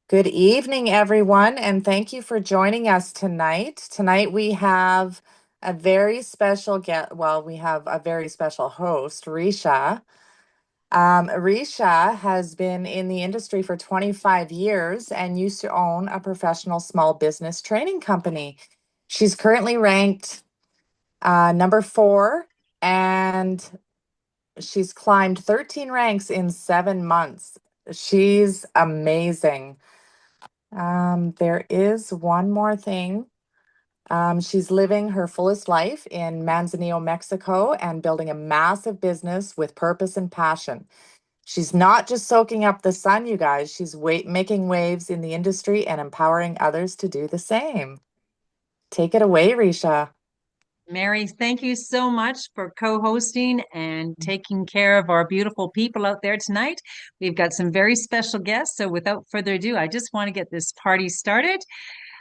Good evening, everyone, and thank you for joining us tonight. Tonight we have a very special guest. Well, we have a very special host, Ricia. Ricia has been in the industry for 25 years and used to own a professional small business training company. She's currently ranked number 4, and she's climbed 13 ranks in 7 months. She's amazing. There is one more thing. She's living her fullest life in Manzanillo, Mexico, and building a massive business with purpose and passion. She's not just soaking up the sun, you guys. She's making waves in the industry and empowering others to do the same. Take it away, Risha. Mary, thank you so much for co-hosting and taking care of our beautiful people out there tonight. We've got some very special guests, so without further ado, I just want to get this party started.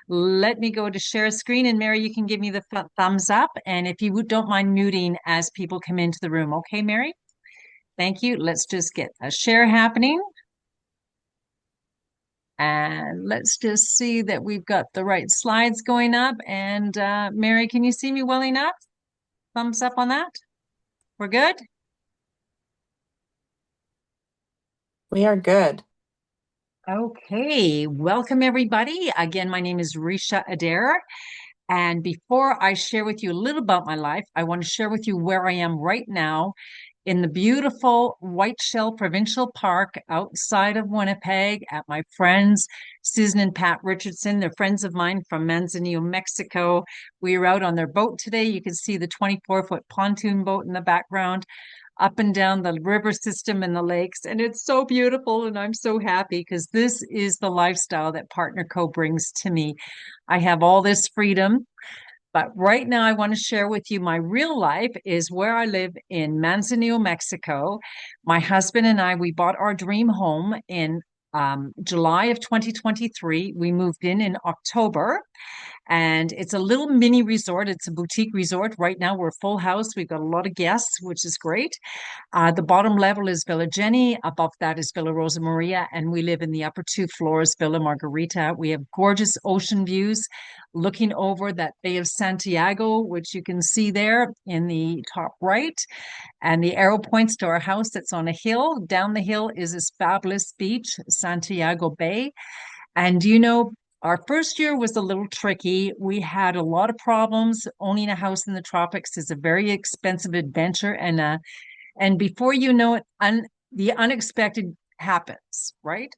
Let me go to share screen, and Mary, you can give me the thumbs up, and if you don't mind muting as people come into the room. Okay, Mary? Thank you. Let's just get a share happening. And let's just see that we've got the right slides going up. And Mary, can you see me well enough? Thumbs up on that. We're good? We are good. Okay, welcome everybody. Again, my name is Ricia Adair. And before I share with you a little about my life, I want to share with you where I am right now in the beautiful White Shell Provincial Park outside of Winnipeg at my friends, Susan and Pat Richardson. They're friends of mine from Manzanillo, Mexico. We were out on their boat today. You can see the 24-foot pontoon boat in the background, up and down the river system and the lakes. And it's so beautiful. And I'm so happy because this is the lifestyle that Partner Co brings to me. I have all this freedom. But right now, I want to share with you my real life is where I live in Manzanillo, Mexico. My husband and I, we bought our dream home in July of 2023. We moved in October, and it's a little mini resort. It's a boutique resort. Right now, we're full house. We've got a lot of guests, which is great. The bottom level is Villa Jenny. Above that is Villa Rosa Maria. And we live in the upper 2 floors, Villa Margarita. We have gorgeous ocean views looking over that Bay of Santiago, which you can see there in the top right. And the arrow points to our house that's on a hill. Down the hill is this fabulous beach, Santiago Bay. And our first year was a little tricky. We had a lot of problems. Owning a house in the tropics is a very expensive adventure, and before you know it, the unexpected happens, right?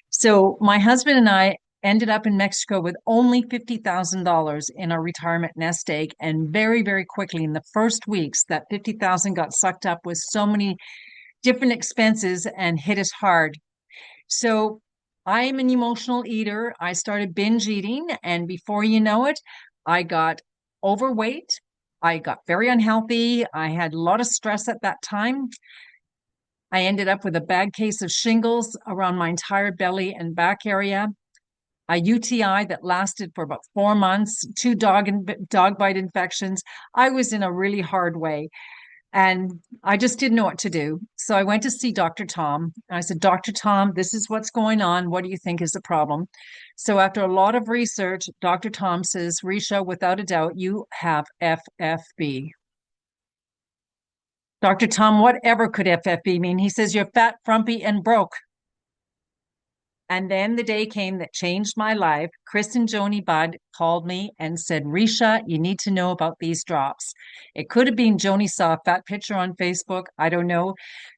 So my husband and I ended up in Mexico with only $50,000 in our retirement nest egg. And very, very quickly in the first weeks, that 50,000 got sucked up with so many different expenses and hit us hard. So I'm an emotional eater. I started binge eating, and before you know it, I got overweight. I got very unhealthy. I had a lot of stress at that time. I ended up with a bad case of shingles around my entire belly and back area, a UTI that lasted for about 4 months, two dog bite infections. I was in a really hard way. And I just didn't know what to do. So I went to see Dr. Tom. I said, Dr. Tom, this is what's going on. What do you think is the problem? So after a lot of research, Dr. Tom says, Risha, without a doubt, you have FFB. Dr. Tom, whatever could FFB mean? He says, you're fat, frumpy, and broke. And then the day came that changed my life. Chris and Joni Budd called me and said, Risha, you need to know about these drops. It could have been Joni saw a fat picture on Facebook. I don't know.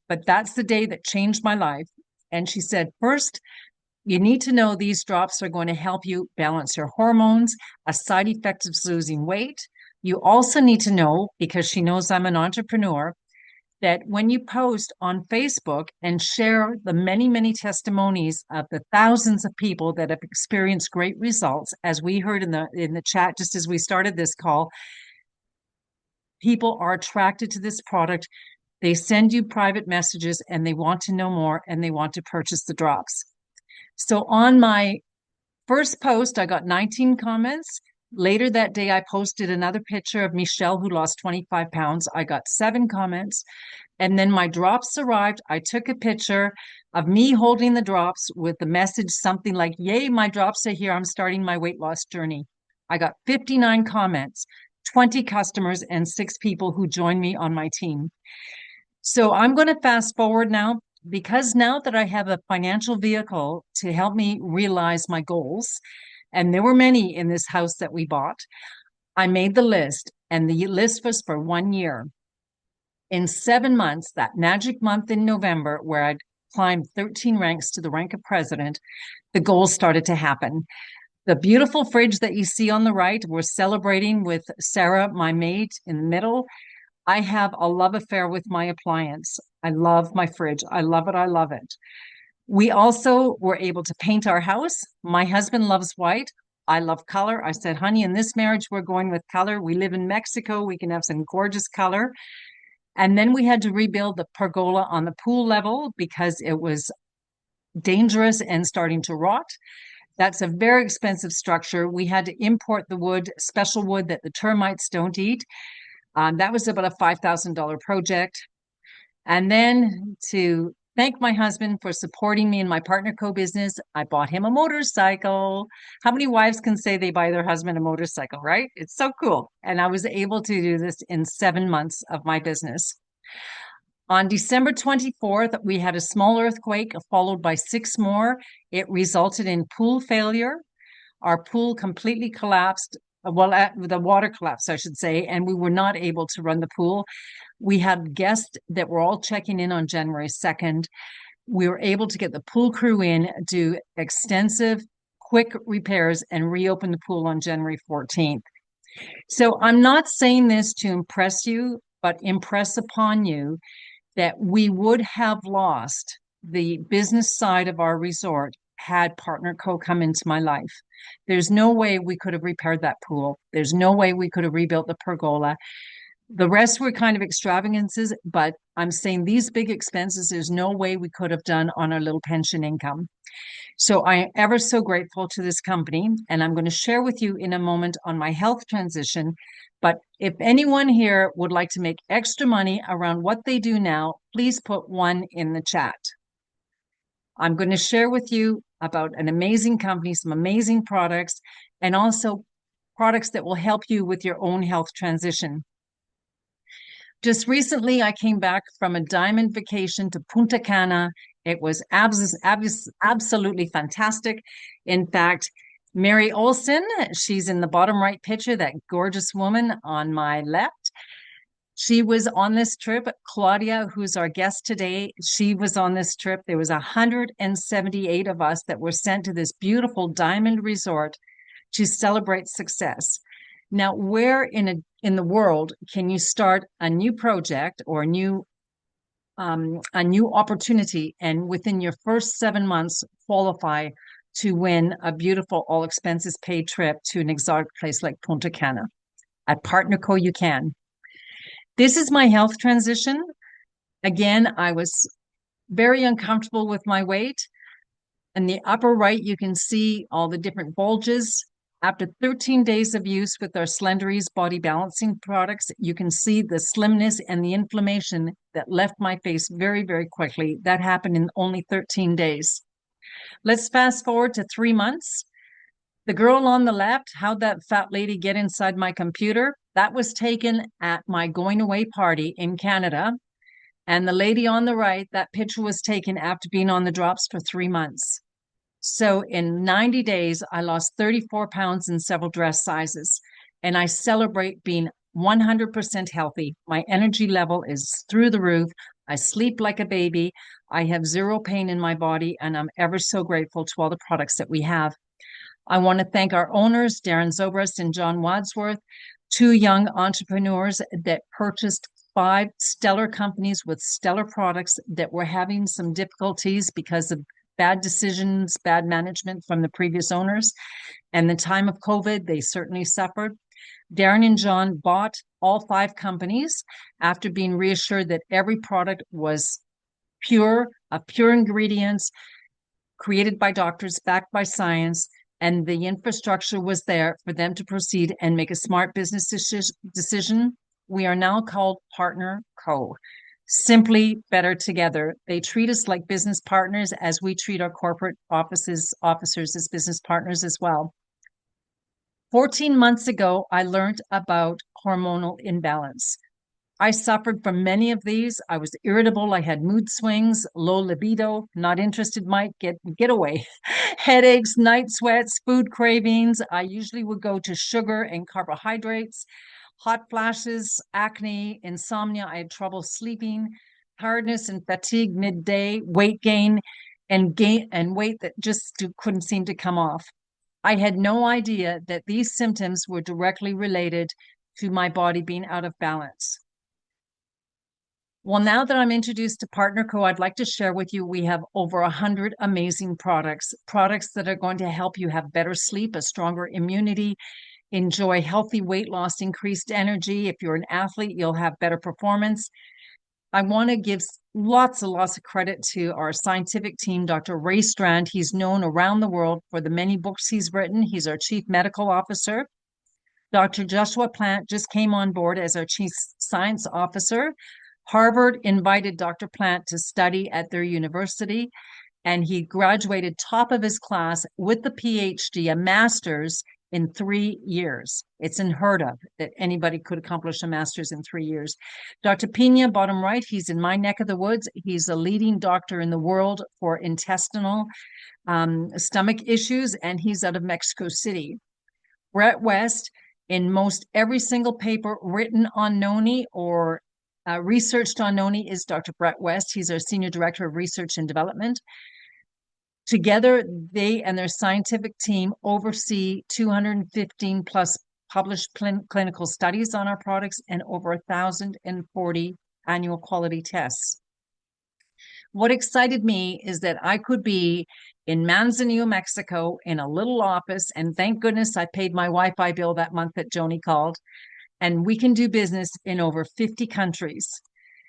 But that's the day that changed my life. And she said, first, you need to know these drops are going to help you balance your hormones, a side effect of losing weight. You also need to know, because she knows I'm an entrepreneur, that when you post on Facebook and share the many, many testimonies of the thousands of people that have experienced great results, as we heard in the chat just as we started this call, people are attracted to this product. They send you private messages and they want to know more and they want to purchase the drops. So on my first post, I got 19 comments. Later that day, I posted another picture of Michelle, who lost 25 pounds. I got 7 comments. And then my drops arrived. I took a picture. of me holding the drops with the message something like, "Yay, my drops are here. I'm starting my weight loss journey." I got 59 comments, 20 customers, and 6 people who joined me on my team. So I'm going to fast forward now because now that I have a financial vehicle to help me realize my goals, and there were many in this house that we bought, I made the list, and the list was for 1 year. In 7 months, that magic month in November, where I'd climbed 13 ranks to the rank of president, the goals started to happen. The beautiful fridge that you see on the right, we're celebrating with Sarah, my maid, in the middle. I have a love affair with my appliance. I love my fridge. I love it. I love it. We also were able to paint our house. My husband loves white. I love color. I said, "Honey, in this marriage, we're going with color. We live in Mexico. We can have some gorgeous color." And then we had to rebuild the pergola on the pool level because it was dangerous and starting to rot. That's a very expensive structure. We had to import the wood, special wood that the termites don't eat. That was about a $5,000 project. And then to thank my husband for supporting me in my partner co-business, I bought him a motorcycle. How many wives can say they buy their husband a motorcycle, right? It's so cool. And I was able to do this in 7 months of my business. On December 24th, we had a small earthquake followed by 6 more. It resulted in pool failure. Our pool completely collapsed. Well, the water collapsed, I should say, and we were not able to run the pool. We had guests that were all checking in on January 2nd. We were able to get the pool crew in, do extensive, quick repairs, and reopen the pool on January 14th. So I'm not saying this to impress you, but impress upon you that we would have lost the business side of our resort had Partner Co come into my life. There's no way we could have repaired that pool. There's no way we could have rebuilt the pergola. The rest were kind of extravagances, but I'm saying these big expenses, there's no way we could have done on our little pension income. So I am ever so grateful to this company, and I'm going to share with you in a moment on my health transition. But if anyone here would like to make extra money around what they do now, please put 1 in the chat. I'm going to share with you about an amazing company, some amazing products, and also products that will help you with your own health transition. Just recently, I came back from a diamond vacation to Punta Cana. It was absolutely fantastic. In fact, Mary Olsen, she's in the bottom right picture, that gorgeous woman on my left. She was on this trip. Claudia, who's our guest today, she was on this trip. There was 178 of us that were sent to this beautiful diamond resort to celebrate success. Now, where in the world can you start a new project or a new opportunity and within your first 7 months qualify to win a beautiful all expenses paid trip to an exotic place like Punta Cana? At Partner Co, you can. This is my health transition. Again, I was very uncomfortable with my weight. In the upper right, you can see all the different bulges. After 13 days of use with our Slenderies body balancing products, you can see the slimness and the inflammation that left my face very, very quickly. That happened in only 13 days. Let's fast forward to 3 months. The girl on the left, how'd that fat lady get inside my computer? That was taken at my going away party in Canada. And the lady on the right, that picture was taken after being on the drops for 3 months. So in 90 days, I lost 34 pounds in several dress sizes. And I celebrate being 100% healthy. My energy level is through the roof. I sleep like a baby. I have zero pain in my body. And I'm ever so grateful to all the products that we have. I want to thank our owners, Darren Zobrist and John Wadsworth, 2 young entrepreneurs that purchased 5 stellar companies with stellar products that were having some difficulties because of bad decisions, bad management from the previous owners. And the time of COVID, they certainly suffered. Darren and John bought all 5 companies after being reassured that every product was pure, of pure ingredients, created by doctors, backed by science, and the infrastructure was there for them to proceed and make a smart business decision. We are now called Partner Co. Simply better together. They treat us like business partners as we treat our corporate officers as business partners as well. 14 months ago, I learned about hormonal imbalance. I suffered from many of these. I was irritable. I had mood swings, low libido, not interested, Mike, get away. Headaches, night sweats, food cravings. I usually would go to sugar and carbohydrates, hot flashes, acne, insomnia. I had trouble sleeping, tiredness and fatigue midday, weight gain, and weight that just couldn't seem to come off. I had no idea that these symptoms were directly related to my body being out of balance. Well, now that I'm introduced to Partner Co, I'd like to share with you, we have over 100 amazing products that are going to help you have better sleep, a stronger immunity, enjoy healthy weight loss, increased energy. If you're an athlete, you'll have better performance. I want to give lots and lots of credit to our scientific team, Dr. Ray Strand. He's known around the world for the many books he's written. He's our chief medical officer. Dr. Joshua Plant just came on board as our chief science officer. Harvard invited Dr. Plant to study at their university, and he graduated top of his class with the PhD, a master's, in 3 years. It's unheard of that anybody could accomplish a master's in 3 years. Dr. Pina, bottom right, he's in my neck of the woods. He's a leading doctor in the world for intestinal stomach issues, and he's out of Mexico City. Brett West, in most every single paper written on noni or researched on noni, is Dr. Brett West. He's our Senior Director of Research and Development. Together, they and their scientific team oversee 215 plus published clinical studies on our products and over 1,040 annual quality tests. What excited me is that I could be in Manzanillo, Mexico, in a little office, and thank goodness I paid my Wi-Fi bill that month that Joni called, and we can do business in over 50 countries.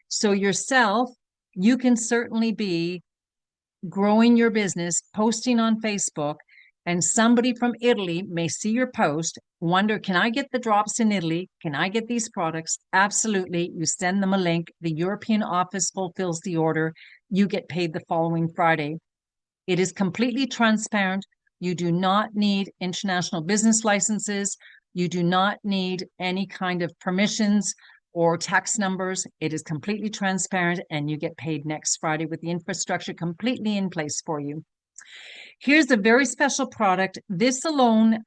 So yourself, you can certainly be growing your business, posting on Facebook, and somebody from Italy may see your post, wonder, can I get the drops in Italy? Can I get these products? Absolutely. You send them a link. The European office fulfills the order. You get paid the following Friday. It is completely transparent. You do not need international business licenses. You do not need any kind of permissions or tax numbers. It is completely transparent, and you get paid next Friday with the infrastructure completely in place for you. Here's a very special product. This alone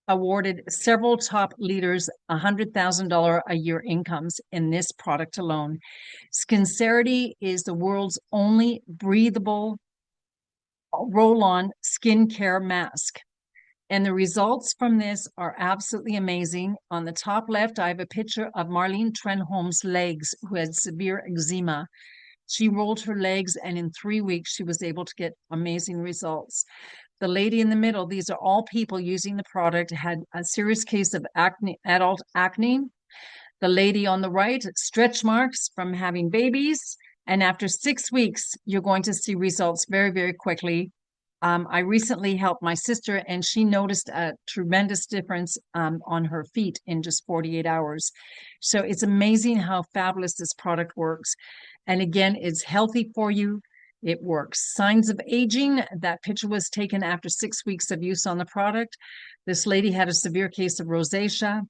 awarded several top leaders $100,000 a year incomes in this product alone. Skelley is the world's only breathable roll-on skincare mask. And the results from this are absolutely amazing. On the top left, I have a picture of Marlene Trenholm's legs, who had severe eczema. She rolled her legs, and in 3 weeks, she was able to get amazing results. The lady in the middle, these are all people using the product, had a serious case of acne, adult acne. The lady on the right, stretch marks from having babies. And after 6 weeks, you're going to see results very, very quickly. I recently helped my sister, and she noticed a tremendous difference on her feet in just 48 hours. So it's amazing how fabulous this product works. And again, it's healthy for you. It works. Signs of aging, that picture was taken after 6 weeks of use on the product. This lady had a severe case of rosacea.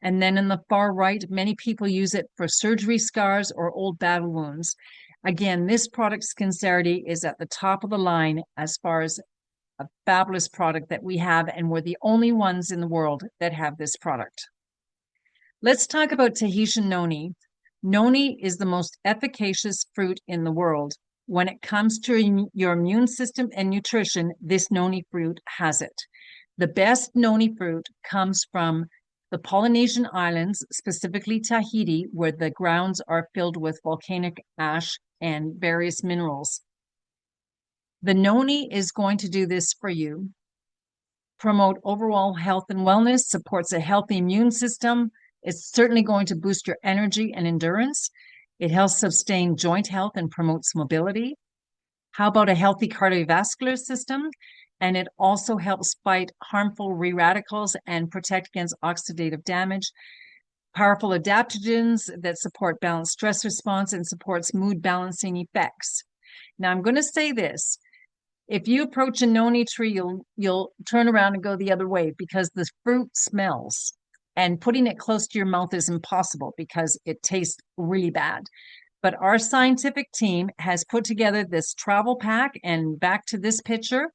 And then in the far right, many people use it for surgery scars or old battle wounds. Again, this product, Skelley, is at the top of the line as far as a fabulous product that we have, and we're the only ones in the world that have this product. Let's talk about Tahitian noni. Noni is the most efficacious fruit in the world. When it comes to your immune system and nutrition, this noni fruit has it. The best noni fruit comes from the Polynesian islands, specifically Tahiti, where the grounds are filled with volcanic ash and various minerals. The noni is going to do this for you. Promote overall health and wellness, supports a healthy immune system. It's certainly going to boost your energy and endurance. It helps sustain joint health and promotes mobility. How about a healthy cardiovascular system? And it also helps fight harmful free radicals and protect against oxidative damage. powerful adaptogens that support balanced stress response and supports mood balancing effects. Now, I'm going to say this. If you approach a noni tree, you'll turn around and go the other way because the fruit smells. And putting it close to your mouth is impossible because it tastes really bad. But our scientific team has put together this travel pack, and back to this picture,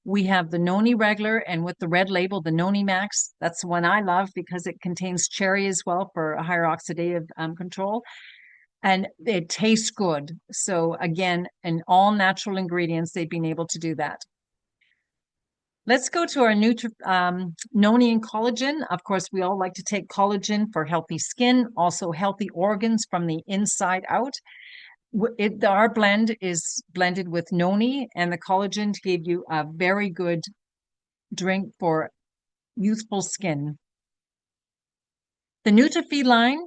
we have the Noni regular, and with the red label, the Noni Max. That's the one I love because it contains cherry as well for a higher oxidative control. And it tastes good. So again, in all natural ingredients, they've been able to do that. Let's go to our Noni and collagen. Of course, we all like to take collagen for healthy skin, also healthy organs from the inside out. Our blend is blended with noni and the collagen to give you a very good drink for youthful skin. The NutriFeed line,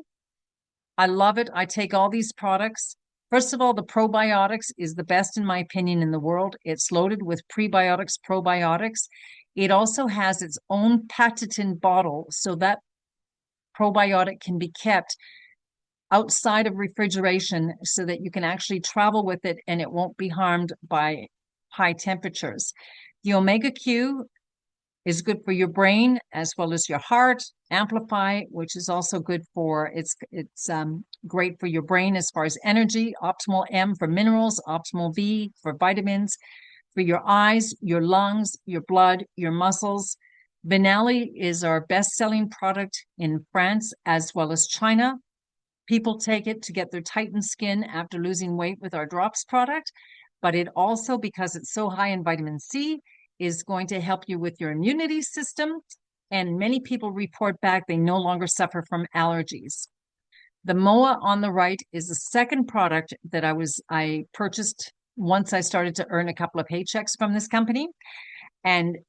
I love it. I take all these products. First of all, the probiotics is the best, in my opinion, in the world. It's loaded with prebiotics, probiotics. It also has its own patented bottle so that probiotic can be kept outside of refrigeration so that you can actually travel with it and it won't be harmed by high temperatures. The omega Q is good for your brain as well as your heart. Amplify, which is also good for it's great for your brain as far as energy. Optimal M for minerals, optimal V for vitamins, for your eyes, your lungs, your blood, your muscles. Vinali is our best-selling product in France as well as China. People take it to get their tightened skin after losing weight with our drops product, but it also, because it's so high in vitamin C, is going to help you with your immunity system. And many people report back they no longer suffer from allergies. The MOA on the right is the second product that I purchased once I started to earn a couple of paychecks from this company. And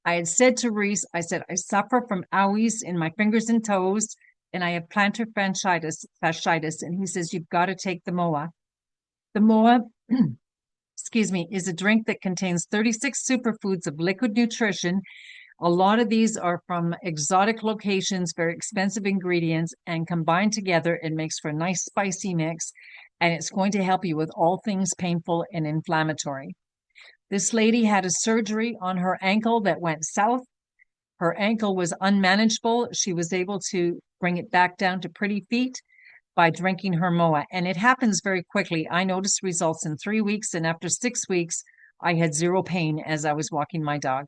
I had said to Reese, I said, I suffer from owies in my fingers and toes, and I have plantar fasciitis. And he says, you've got to take the MOA. The MOA, excuse me, is a drink that contains 36 superfoods of liquid nutrition. A lot of these are from exotic locations, very expensive ingredients, and combined together, it makes for a nice spicy mix. And it's going to help you with all things painful and inflammatory. This lady had a surgery on her ankle that went south. Her ankle was unmanageable. She was able to bring it back down to pretty feet by drinking her MOA. And it happens very quickly. I noticed results in 3 weeks, and after 6 weeks, I had zero pain as I was walking my dog.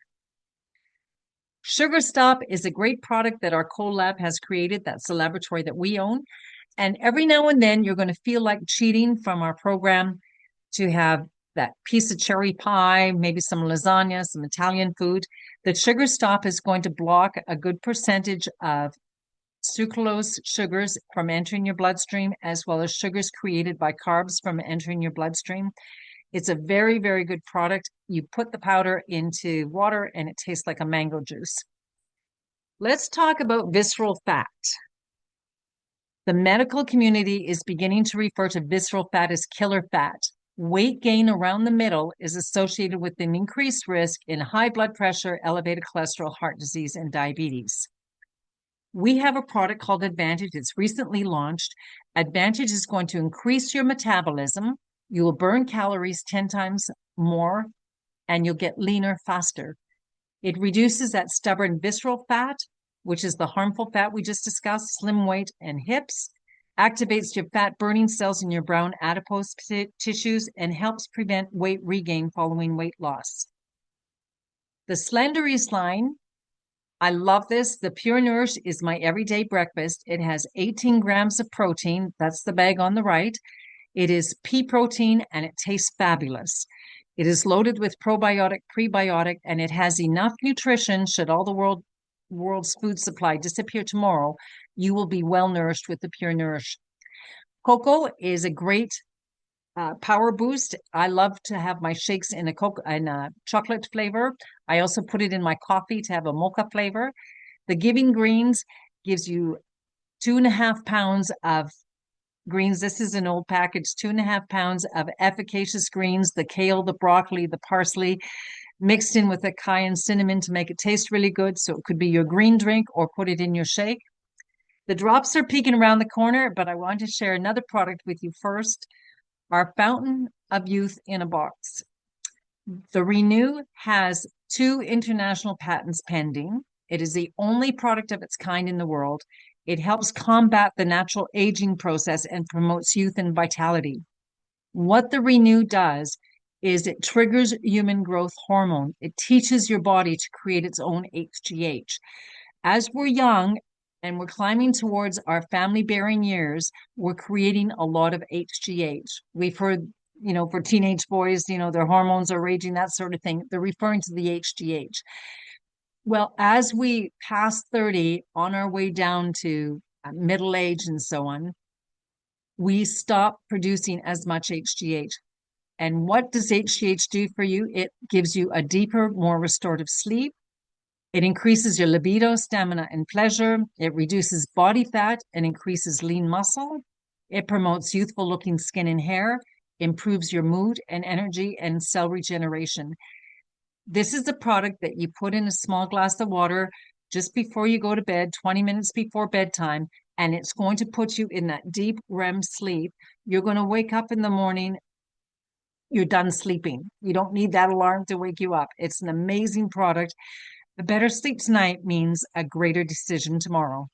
Sugar Stop is a great product that our CoLab has created. That's the laboratory that we own. And every now and then, you're going to feel like cheating from our program to have that piece of cherry pie, maybe some lasagna, some Italian food. The Sugar Stop is going to block a good percentage of sucralose sugars from entering your bloodstream, as well as sugars created by carbs from entering your bloodstream. It's a very, very good product. You put the powder into water and it tastes like a mango juice. Let's talk about visceral fat. The medical community is beginning to refer to visceral fat as killer fat. Weight gain around the middle is associated with an increased risk in high blood pressure, elevated cholesterol, heart disease, and diabetes. We have a product called Advantage. It's recently launched. Advantage is going to increase your metabolism. You will burn calories 10 times more, and you'll get leaner faster. It reduces that stubborn visceral fat, which is the harmful fat we just discussed, slim weight and hips, activates your fat burning cells in your brown adipose tissues, and helps prevent weight regain following weight loss. The Slenderies line, I love this. The Pure Nourish is my everyday breakfast. It has 18 grams of protein. That's the bag on the right. It is pea protein and it tastes fabulous. It is loaded with probiotic, prebiotic, and it has enough nutrition. Should all the world's food supply disappear tomorrow, you will be well nourished with the Pure Nourish. Cocoa is a great power boost. I love to have my shakes in a chocolate flavor. I also put it in my coffee to have a mocha flavor. The Giving Greens gives you 2.5 pounds of greens. This is an old package, 2.5 pounds of efficacious greens, the kale, the broccoli, the parsley, mixed in with the cayenne cinnamon to make it taste really good. So it could be your green drink or put it in your shake. The drops are peeking around the corner, but I want to share another product with you first. Our Fountain of Youth in a box. The Renew has 2 international patents pending. It is the only product of its kind in the world. It helps combat the natural aging process and promotes youth and vitality. What the Renew does is it triggers human growth hormone. It teaches your body to create its own HGH. As we're young and we're climbing towards our family bearing years, we're creating a lot of HGH. We've heard, for teenage boys, their hormones are raging, that sort of thing. They're referring to the HGH. Well, as we pass 30 on our way down to middle age and so on, we stop producing as much HGH. And what does HGH do for you? It gives you a deeper, more restorative sleep. It increases your libido, stamina, and pleasure. It reduces body fat and increases lean muscle. It promotes youthful looking skin and hair, improves your mood and energy and cell regeneration. This is a product that you put in a small glass of water just before you go to bed, 20 minutes before bedtime, and it's going to put you in that deep REM sleep. You're going to wake up in the morning, you're done sleeping. You don't need that alarm to wake you up. It's an amazing product. A better sleep tonight means a greater decision tomorrow.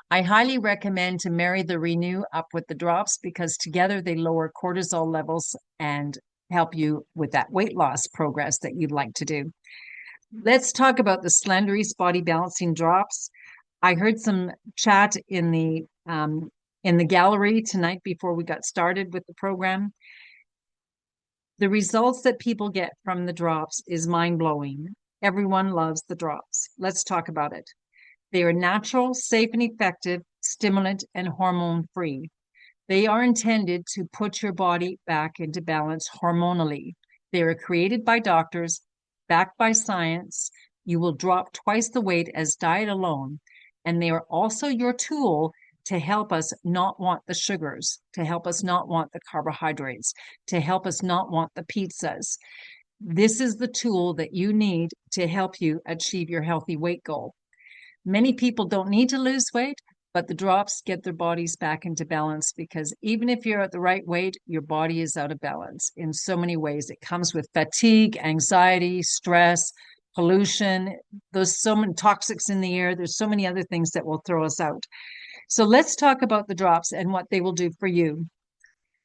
I highly recommend to marry the Renew up with the drops because together they lower cortisol levels and help you with that weight loss progress that you'd like to do. Let's talk about the Slenderies Body Balancing Drops. I heard some chat in the gallery tonight before we got started with the program. The results that people get from the drops is mind-blowing. Everyone loves the drops. Let's talk about it. They are natural, safe, and effective, stimulant, and hormone-free. They are intended to put your body back into balance hormonally. They are created by doctors, backed by science. You will drop twice the weight as diet alone. And they are also your tool to help us not want the sugars, to help us not want the carbohydrates, to help us not want the pizzas. This is the tool that you need to help you achieve your healthy weight goal. Many people don't need to lose weight, but the drops get their bodies back into balance because even if you're at the right weight, your body is out of balance in so many ways. It comes with fatigue, anxiety, stress, pollution. There's so many toxics in the air. There's so many other things that will throw us out. So let's talk about the drops and what they will do for you.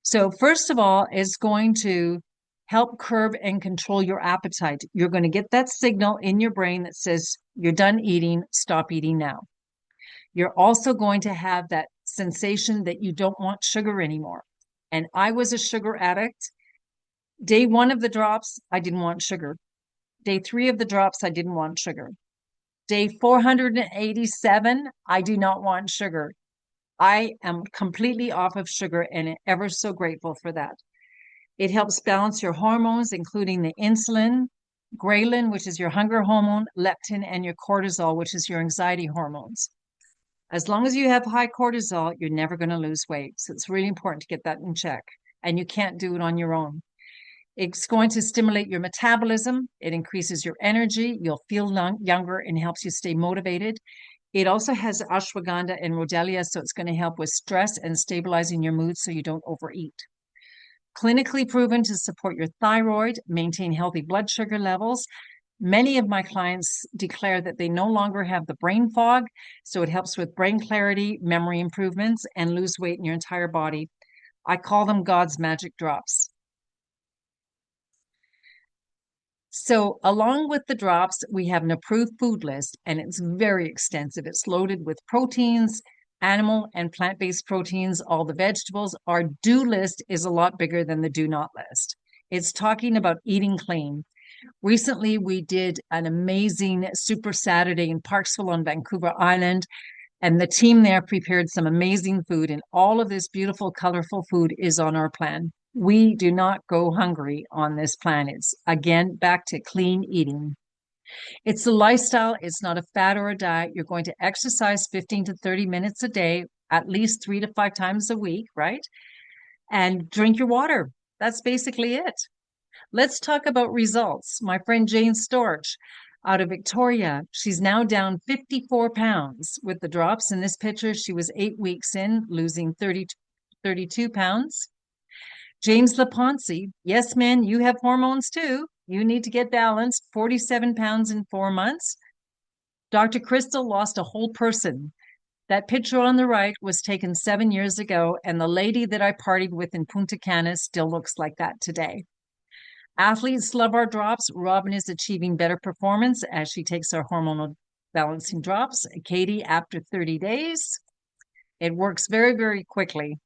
So first of all, it's going to help curb and control your appetite. You're going to get that signal in your brain that says you're done eating, stop eating now. You're also going to have that sensation that you don't want sugar anymore. And I was a sugar addict. Day 1 of the drops, I didn't want sugar. Day 3 of the drops, I didn't want sugar. Day 487, I do not want sugar. I am completely off of sugar and ever so grateful for that. It helps balance your hormones, including the insulin, ghrelin, which is your hunger hormone, leptin, and your cortisol, which is your anxiety hormones. As long as you have high cortisol, you're never going to lose weight. So it's really important to get that in check. And you can't do it on your own. It's going to stimulate your metabolism. It increases your energy. You'll feel younger and helps you stay motivated. It also has ashwagandha and rhodiola, so it's going to help with stress and stabilizing your mood so you don't overeat. Clinically proven to support your thyroid, maintain healthy blood sugar levels. Many of my clients declare that they no longer have the brain fog, so it helps with brain clarity, memory improvements, and lose weight in your entire body. I call them God's magic drops. So along with the drops, we have an approved food list, and it's very extensive. It's loaded with proteins, animal and plant-based proteins, all the vegetables. Our do list is a lot bigger than the do not list. It's talking about eating clean. Recently, we did an amazing Super Saturday in Parksville on Vancouver Island, and the team there prepared some amazing food, and all of this beautiful, colorful food is on our plan. We do not go hungry on this plan. It's, again, back to clean eating. It's a lifestyle. It's not a fad or a diet. You're going to exercise 15 to 30 minutes a day, at least 3 to 5 times a week, right? And drink your water. That's basically it. Let's talk about results. My friend Jane Storch, out of Victoria. She's now down 54 pounds with the drops. In this picture, she was 8 weeks in, losing 32 pounds. James LaPonce, yes, man, you have hormones too. You need to get balanced. 47 pounds in 4 months. Dr. Crystal lost a whole person. That picture on the right was taken 7 years ago, and the lady that I partied with in Punta Cana still looks like that today. Athletes love our drops. Robin is achieving better performance as she takes our hormonal balancing drops. Katie, after 30 days, it works very, very quickly.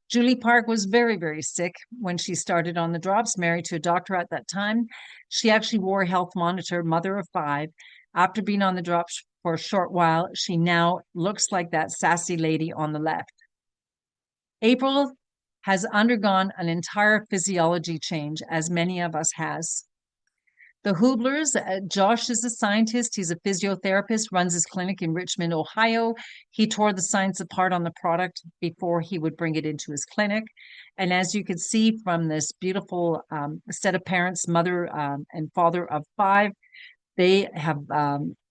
Julie Park was very, very sick when she started on the drops, married to a doctor at that time. She actually wore a health monitor, mother of 5. After being on the drops for a short while, she now looks like that sassy lady on the left. April has undergone an entire physiology change, as many of us has. The Hublers, Josh is a scientist. He's a physiotherapist, runs his clinic in Richmond, Ohio. He tore the science apart on the product before he would bring it into his clinic. And as you can see from this beautiful set of parents, mother and father of 5, they have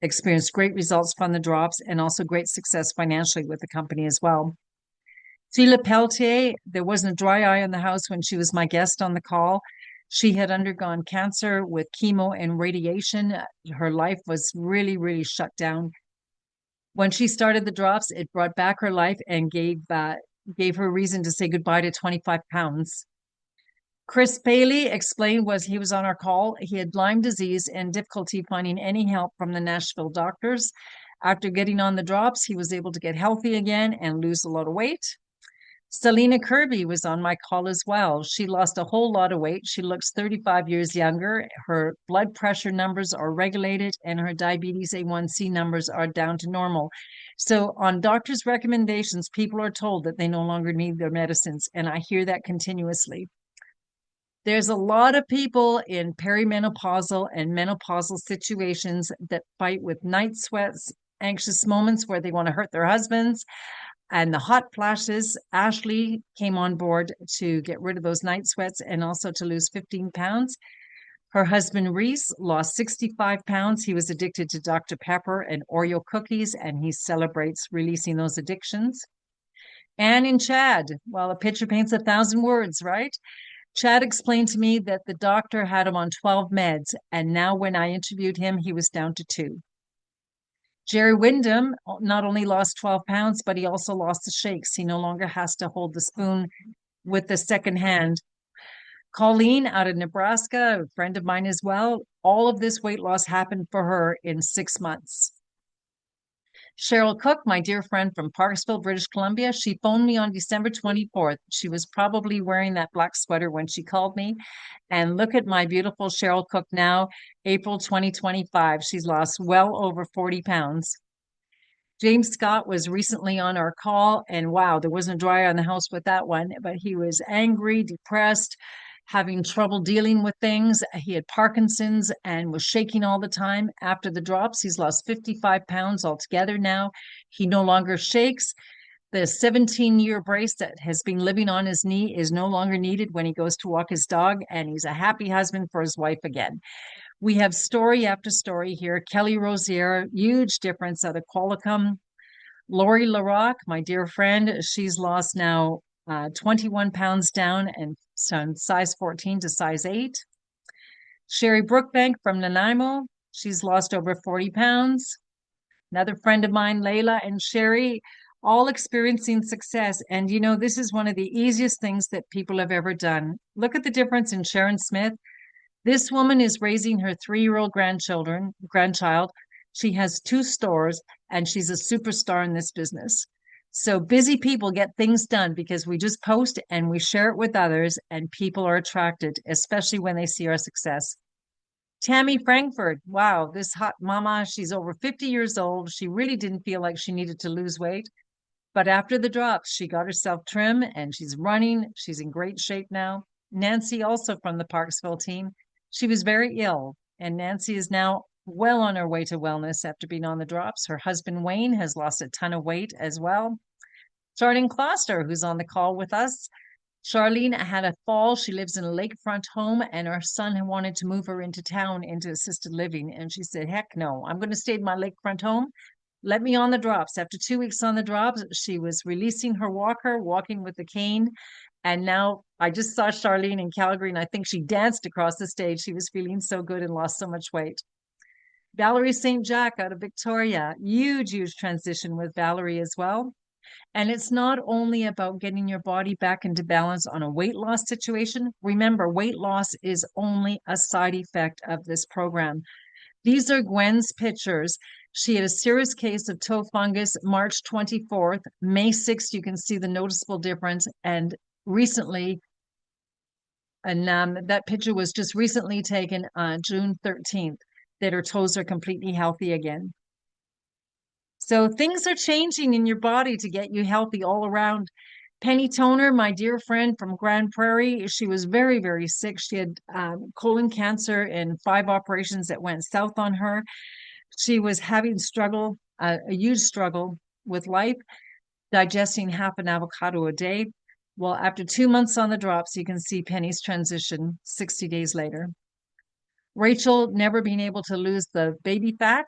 experienced great results from the drops and also great success financially with the company as well. Sheila Peltier, there wasn't a dry eye in the house when she was my guest on the call. She had undergone cancer with chemo and radiation. Her life was really, really shut down. When she started the drops, it brought back her life and gave her reason to say goodbye to 25 pounds. Chris Paley explained was he was on our call. He had Lyme disease and difficulty finding any help from the Nashville doctors. After getting on the drops, he was able to get healthy again and lose a lot of weight. Selena Kirby was on my call as well. She lost a whole lot of weight. She looks 35 years younger. Her blood pressure numbers are regulated and her diabetes A1C numbers are down to normal. So on doctors' recommendations, people are told that they no longer need their medicines, and I hear that continuously. There's a lot of people in perimenopausal and menopausal situations that fight with night sweats, anxious moments where they want to hurt their husbands, and the hot flashes. Ashley came on board to get rid of those night sweats and also to lose 15 pounds. Her husband, Rhys, lost 65 pounds. He was addicted to Dr. Pepper and Oreo cookies, and he celebrates releasing those addictions. And in Chad, well, a picture paints 1,000 words, right? Chad explained to me that the doctor had him on 12 meds, and now when I interviewed him, he was down to 2. Jerry Wyndham not only lost 12 pounds, but he also lost the shakes. He no longer has to hold the spoon with the second hand. Colleen out of Nebraska, a friend of mine as well, all of this weight loss happened for her in 6 months. Cheryl Cook, my dear friend from Parksville, British Columbia, she phoned me on December 24th. She was probably wearing that black sweater when she called me. And look at my beautiful Cheryl Cook now, April 2025. She's lost well over 40 pounds. James Scott was recently on our call, and wow, there wasn't a dry eye on the house with that one, but he was angry, depressed, having trouble dealing with things. He had Parkinson's and was shaking all the time. After the drops, he's lost 55 pounds altogether now. He no longer shakes. The 17-year brace that has been living on his knee is no longer needed when he goes to walk his dog, and he's a happy husband for his wife again. We have story after story here. Kelly Rosier, huge difference out of Qualicum. Lori LaRock, my dear friend, she's lost now 21 pounds down and from size 14 to size 8. Sherry Brookbank from Nanaimo, she's lost over 40 pounds. Another friend of mine, Layla and Sherry, all experiencing success. And you know, this is one of the easiest things that people have ever done. Look at the difference in Sharon Smith. This woman is raising her 3-year-old grandchild. She has 2 stores and she's a superstar in this business. So busy people get things done because we just post and we share it with others, and people are attracted, especially when they see our success. Tammy Frankfurt, wow, this hot mama, she's over 50 years old. She really didn't feel like she needed to lose weight. But after the drops, she got herself trim and she's running. She's in great shape now. Nancy, also from the Parksville team, she was very ill, and Nancy is now well on her way to wellness after being on the drops. Her husband, Wayne, has lost a ton of weight as well. Jordan Kloster, who's on the call with us. Charlene had a fall. She lives in a lakefront home, and her son had wanted to move her into town into assisted living. And she said, heck no, I'm going to stay in my lakefront home. Let me on the drops. After 2 weeks on the drops, she was releasing her walker, walking with the cane. And now I just saw Charlene in Calgary, and I think she danced across the stage. She was feeling so good and lost so much weight. Valerie St. Jack out of Victoria, huge, huge transition with Valerie as well. And it's not only about getting your body back into balance on a weight loss situation. Remember, weight loss is only a side effect of this program. These are Gwen's pictures. She had a serious case of toe fungus March 24th. May 6th, you can see the noticeable difference. And recently, that picture was just recently taken on June 13th, that her toes are completely healthy again. So things are changing in your body to get you healthy all around. Penny Toner, my dear friend from Grand Prairie, she was very, very sick. She had colon cancer and 5 operations that went south on her. She was having a huge struggle with life, digesting half an avocado a day. Well, after 2 months on the drops, you can see Penny's transition 60 days later. Rachel never being able to lose the baby fat.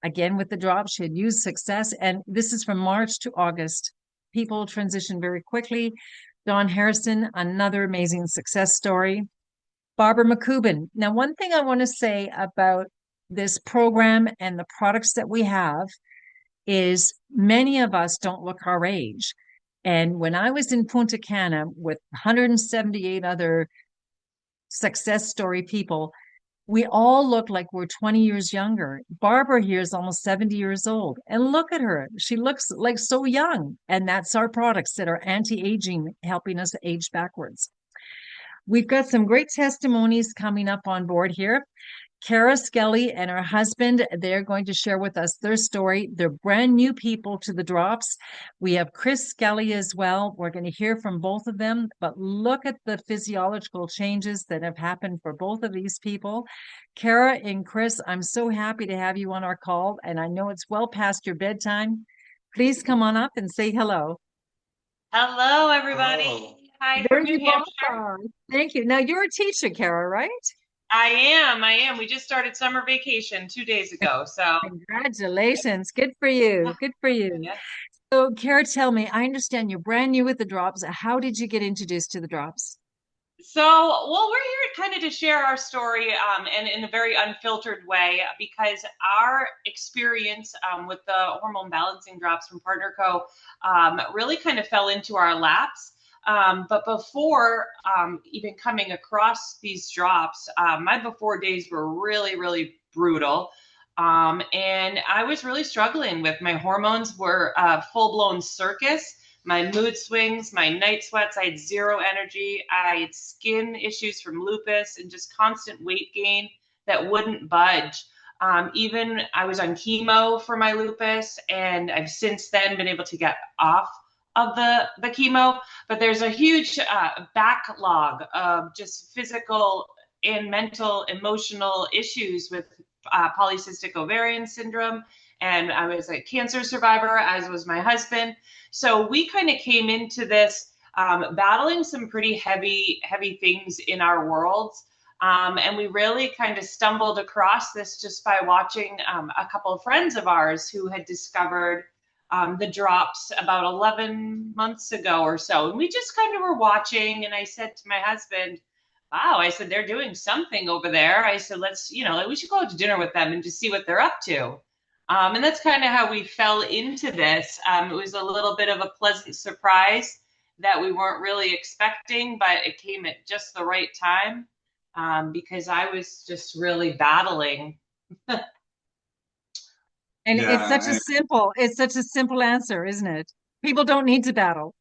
Again, with the drop, she had used success. And this is from March to August. People transition very quickly. Dawn Harrison, another amazing success story. Barbara McCubbin. Now, one thing I want to say about this program and the products that we have is many of us don't look our age. And when I was in Punta Cana with 178 other success story people, we all look like we're 20 years younger. Barbara here is almost 70 years old. And look at her. She looks like so young. And that's our products that are anti-aging, helping us age backwards. We've got some great testimonies coming up on board here. Cara Skelley and her husband, they're going to share with us their story. They're brand new people to the drops. We have Crhis Skelley as well. We're going to hear from both of them, but look at the physiological changes that have happened for both of these people. Cara and Crhis, I'm so happy to have you on our call, and I know it's well past your bedtime. Please come on up and say hello. Hello, everybody. Hello. Hi There from New you both Hampshire. are. Thank you. Now, you're a teacher, Cara, right? I am. We just started summer vacation 2 days ago. So, Congratulations. Good for you. Good for you. yeah. So, Kara, tell me, I understand you're brand new with the drops. How did you get introduced to the drops? So, well, we're here kind of to share our story and in a very unfiltered way because our experience with the hormone balancing drops from Partner Co. Really kind of fell into our laps. But before even coming across these drops, my before days were really, really brutal. And I was really struggling with my hormones were full blown circus. My mood swings, my night sweats, I had zero energy. I had skin issues from lupus and just constant weight gain that wouldn't budge. Even I was on chemo for my lupus, and I've since then been able to get off of the chemo. But there's a huge backlog of just physical and mental, emotional issues with polycystic ovarian syndrome. And I was a cancer survivor, as was my husband. So we kind of came into this battling some pretty heavy things in our worlds. And we really kind of stumbled across this just by watching a couple of friends of ours who had discovered the drops about 11 months ago or so. And we just kind of were watching. And I said to my husband, wow, I said, they're doing something over there. I said, let's, like we should go out to dinner with them and just see what they're up to. And that's kind of how we fell into this. It was a little bit of a pleasant surprise that we weren't really expecting, but it came at just the right time because I was just really battling. And Yeah, it's such a simple answer, isn't it? People don't need to battle.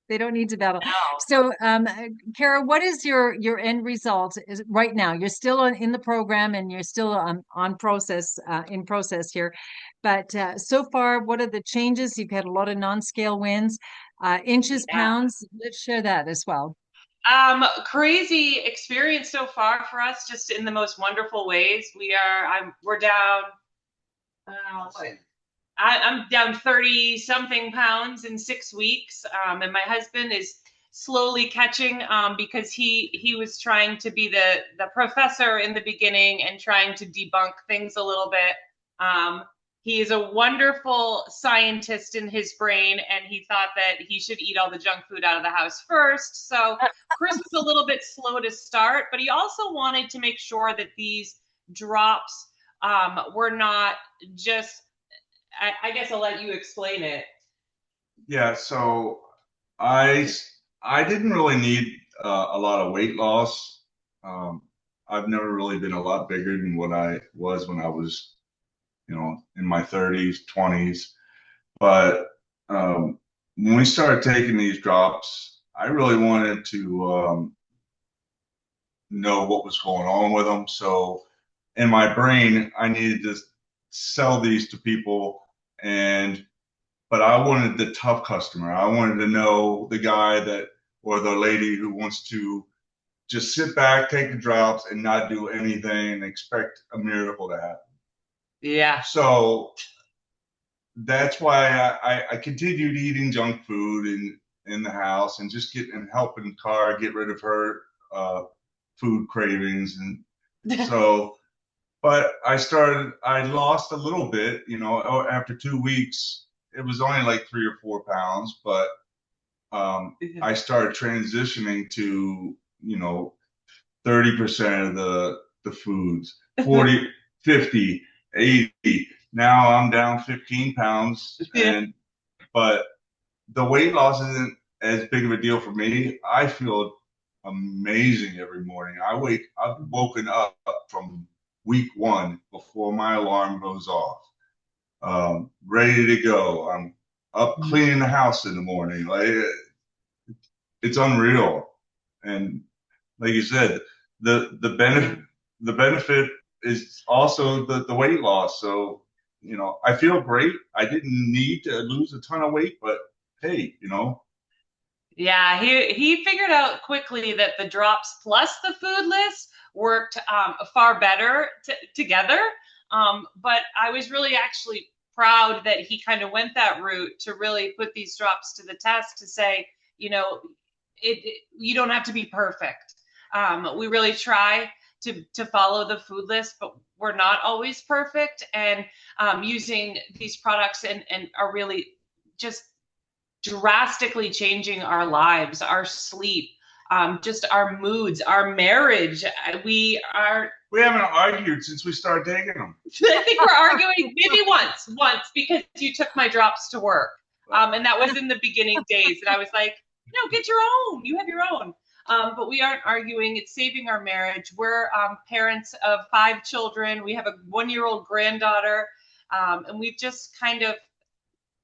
They don't need to battle. No. So, Kara, what is your end result is right now? You're still in the program and you're still on process in process here. But so far, what are the changes? You've had a lot of non-scale wins, inches, Yeah. pounds. Let's share that as well. Crazy experience so far for us, just in the most wonderful ways. We're down. I'm down 30 something pounds in 6 weeks. And my husband is slowly catching, because he was trying to be the professor in the beginning and trying to debunk things a little bit. He is a wonderful scientist in his brain, and he thought that he should eat all the junk food out of the house first. So Crhis was a little bit slow to start, but he also wanted to make sure that these drops were not just, I guess I'll let you explain it. Yeah, so I I didn't really need a lot of weight loss. Um, I've never really been a lot bigger than what I was when I was, in my 30s, 20s. But when we started taking these drops, I really wanted to know what was going on with them. So in my brain, I needed to sell these to people, but I wanted the tough customer. I wanted to know the guy that or the lady who wants to just sit back, take the drops, and not do anything and expect a miracle to happen. Yeah. So that's why I continued eating junk food in the house and just helping Cara get rid of her food cravings. And so, but I lost a little bit, after 2 weeks. It was only like 3 or 4 pounds, but I started transitioning to, 30% of the foods, 40, 50, 80. Now I'm down 15 pounds, but the weight loss isn't as big of a deal for me. I feel amazing every morning. I've woken up from week one before my alarm goes off, ready to go. I'm up cleaning the house in the morning. Like it's unreal. And like you said, the benefit is also the weight loss. So, I feel great. I didn't need to lose a ton of weight, but hey, Yeah, he figured out quickly that the drops plus the food list worked far better together. But I was really actually proud that he kind of went that route to really put these drops to the test to say, you don't have to be perfect. We really try to follow the food list, but we're not always perfect. And using these products and are really just drastically changing our lives, our sleep, just our moods, our marriage. We haven't argued since we started taking them. I think we're arguing maybe once because you took my drops to work. And that was in the beginning days. And I was like, no, get your own. You have your own. But we aren't arguing. It's saving our marriage. We're parents of 5 children. We have a 1-year-old granddaughter. And we've just kind of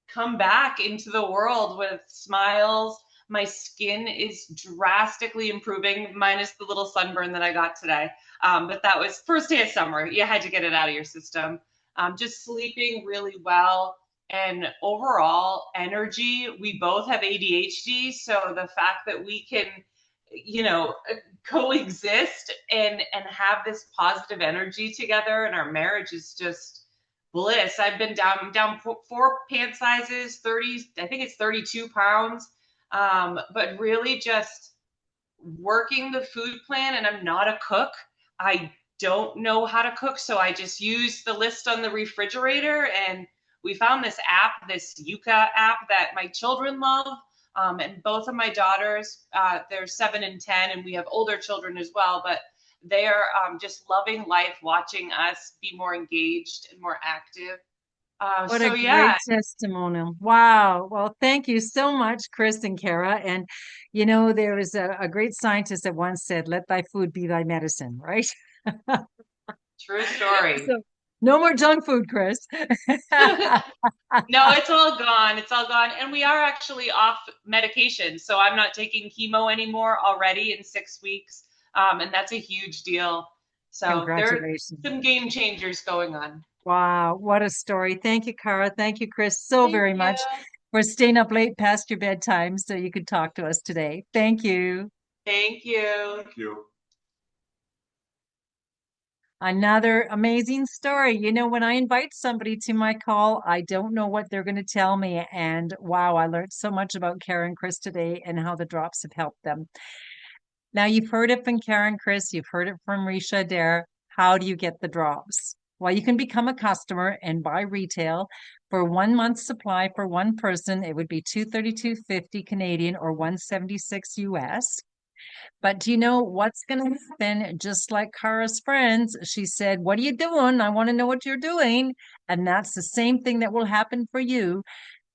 come back into the world with smiles. My skin is drastically improving, minus the little sunburn that I got today. But that was first day of summer. You had to get it out of your system. Just sleeping really well. And overall energy, we both have ADHD. So the fact that we can, coexist and have this positive energy together in our marriage is just bliss. I've been down 4 pant sizes, 30, I think it's 32 pounds. But really just working the food plan, and I'm not a cook. I don't know how to cook. So I just use the list on the refrigerator, and we found this app, this Yuka app that my children love. And both of my daughters, they're 7 and 10, and we have older children as well, but they are just loving life, watching us be more engaged and more active. What a great testimonial. Wow. Well, thank you so much, Crhis and Cara. And, there was a great scientist that once said, let thy food be thy medicine, right? True story. So, no more junk food, Crhis. No, it's all gone. It's all gone. And we are actually off medication. So I'm not taking chemo anymore already in 6 weeks. And that's a huge deal. So there are some game changers going on. Wow, what a story. Thank you, Cara. Thank you, Crhis, so very much for staying up late past your bedtime so you could talk to us today. Thank you. Thank you. Thank you. Another amazing story. You know, when I invite somebody to my call, I don't know what they're going to tell me. And wow, I learned so much about Cara and Crhis today and how the drops have helped them. Now, you've heard it from Cara and Crhis, you've heard it from Ricia Adair. How do you get the drops? Well, you can become a customer and buy retail for 1 month's supply for one person. It would be $232.50 Canadian or $176 US. But do you know what's going to happen? Just like Cara's friends, she said, "What are you doing? I want to know what you're doing." And that's the same thing that will happen for you.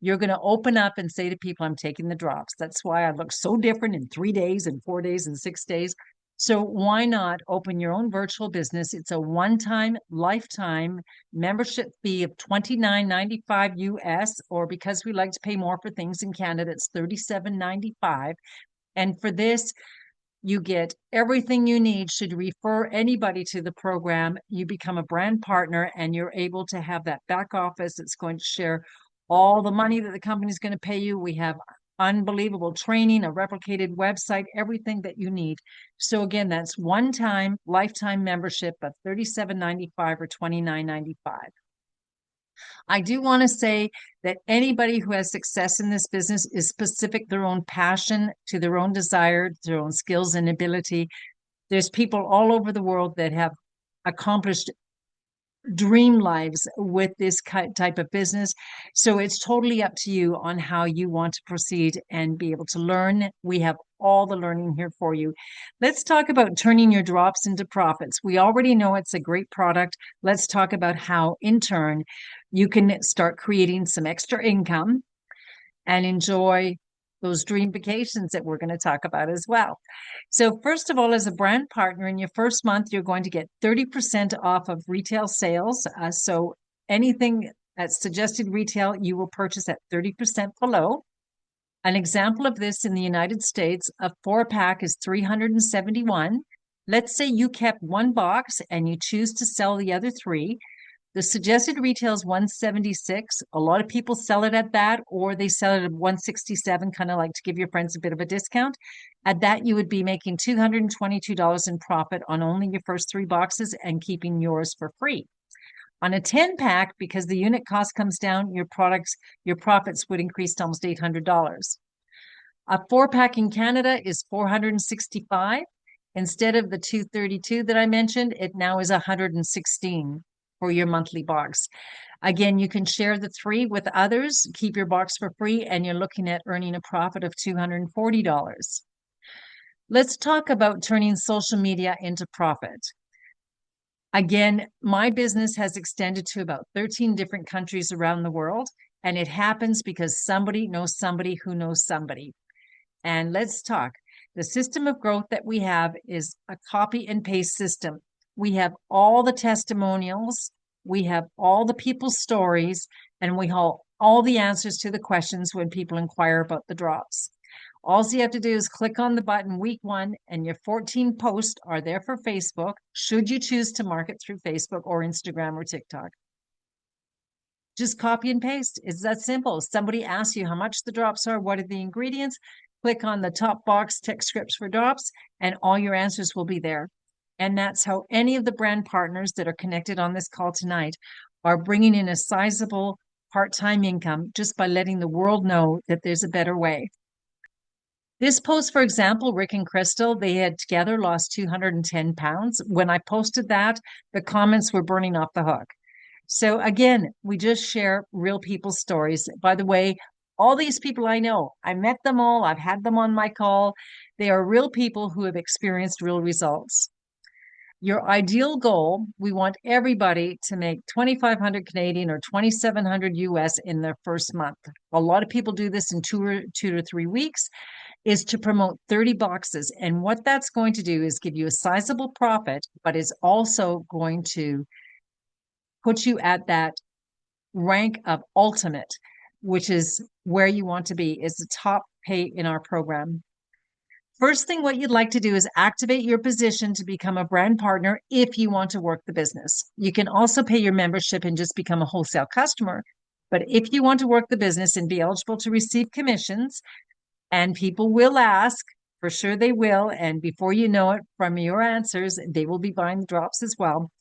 You're going to open up and say to people, "I'm taking the drops." That's why I look so different in 3 days and 4 days and 6 days. So why not open your own virtual business? It's a one-time, lifetime membership fee of $29.95 US, or because we like to pay more for things in Canada, it's $37.95. And for this, you get everything you need. Should you refer anybody to the program, you become a brand partner and you're able to have that back office that's going to share all the money that the company is going to pay you. We have unbelievable training, a replicated website, everything that you need. So again, that's one-time lifetime membership of $37.95 or $29.95. I do want to say that anybody who has success in this business is specific their own passion, to their own desire, their own skills and ability. There's people all over the world that have accomplished dream lives with this type of business. So it's totally up to you on how you want to proceed and be able to learn. We have all the learning here for you. Let's talk about turning your drops into profits. We already know it's a great product. Let's talk about how, in turn, you can start creating some extra income and enjoy those dream vacations that we're going to talk about as well. So first of all, as a brand partner, in your first month, you're going to get 30% off of retail sales. So anything that's suggested retail, you will purchase at 30% below. An example of this in the United States, a 4-pack is $371. Let's say you kept one box and you choose to sell the other 3. The suggested retail is $176. A lot of people sell it at that, or they sell it at $167, kind of like to give your friends a bit of a discount. At that, you would be making $222 in profit on only your first 3 boxes and keeping yours for free. On a 10-pack, because the unit cost comes down, your profits would increase to almost $800. A 4-pack in Canada is $465. Instead of the $232 that I mentioned, it now is $116 for your monthly box. Again, you can share the 3 with others, keep your box for free, and you're looking at earning a profit of $240. Let's talk about turning social media into profit. Again, my business has extended to about 13 different countries around the world, and it happens because somebody knows somebody who knows somebody. And let's talk. The system of growth that we have is a copy and paste system. We have all the testimonials, we have all the people's stories, and we have all the answers to the questions when people inquire about the drops. All you have to do is click on the button week 1 and your 14 posts are there for Facebook, should you choose to market through Facebook or Instagram or TikTok. Just copy and paste. It's that simple. Somebody asks you how much the drops are, what are the ingredients, click on the top box, text scripts for drops, and all your answers will be there. And that's how any of the brand partners that are connected on this call tonight are bringing in a sizable part-time income just by letting the world know that there's a better way. This post, for example, Rick and Crystal, they had together lost 210 pounds. When I posted that, the comments were burning off the hook. So again, we just share real people's stories. By the way, all these people I know, I met them all, I've had them on my call. They are real people who have experienced real results. Your ideal goal, we want everybody to make 2,500 Canadian or 2,700 US in their first month. A lot of people do this in 2 to 3 weeks, is to promote 30 boxes. And what that's going to do is give you a sizable profit, but is also going to put you at that rank of ultimate, which is where you want to be, is the top pay in our program. First thing, what you'd like to do is activate your position to become a brand partner if you want to work the business. You can also pay your membership and just become a wholesale customer. But if you want to work the business and be eligible to receive commissions, and people will ask For sure they will. And before you know it, from your answers, they will be buying the drops as well.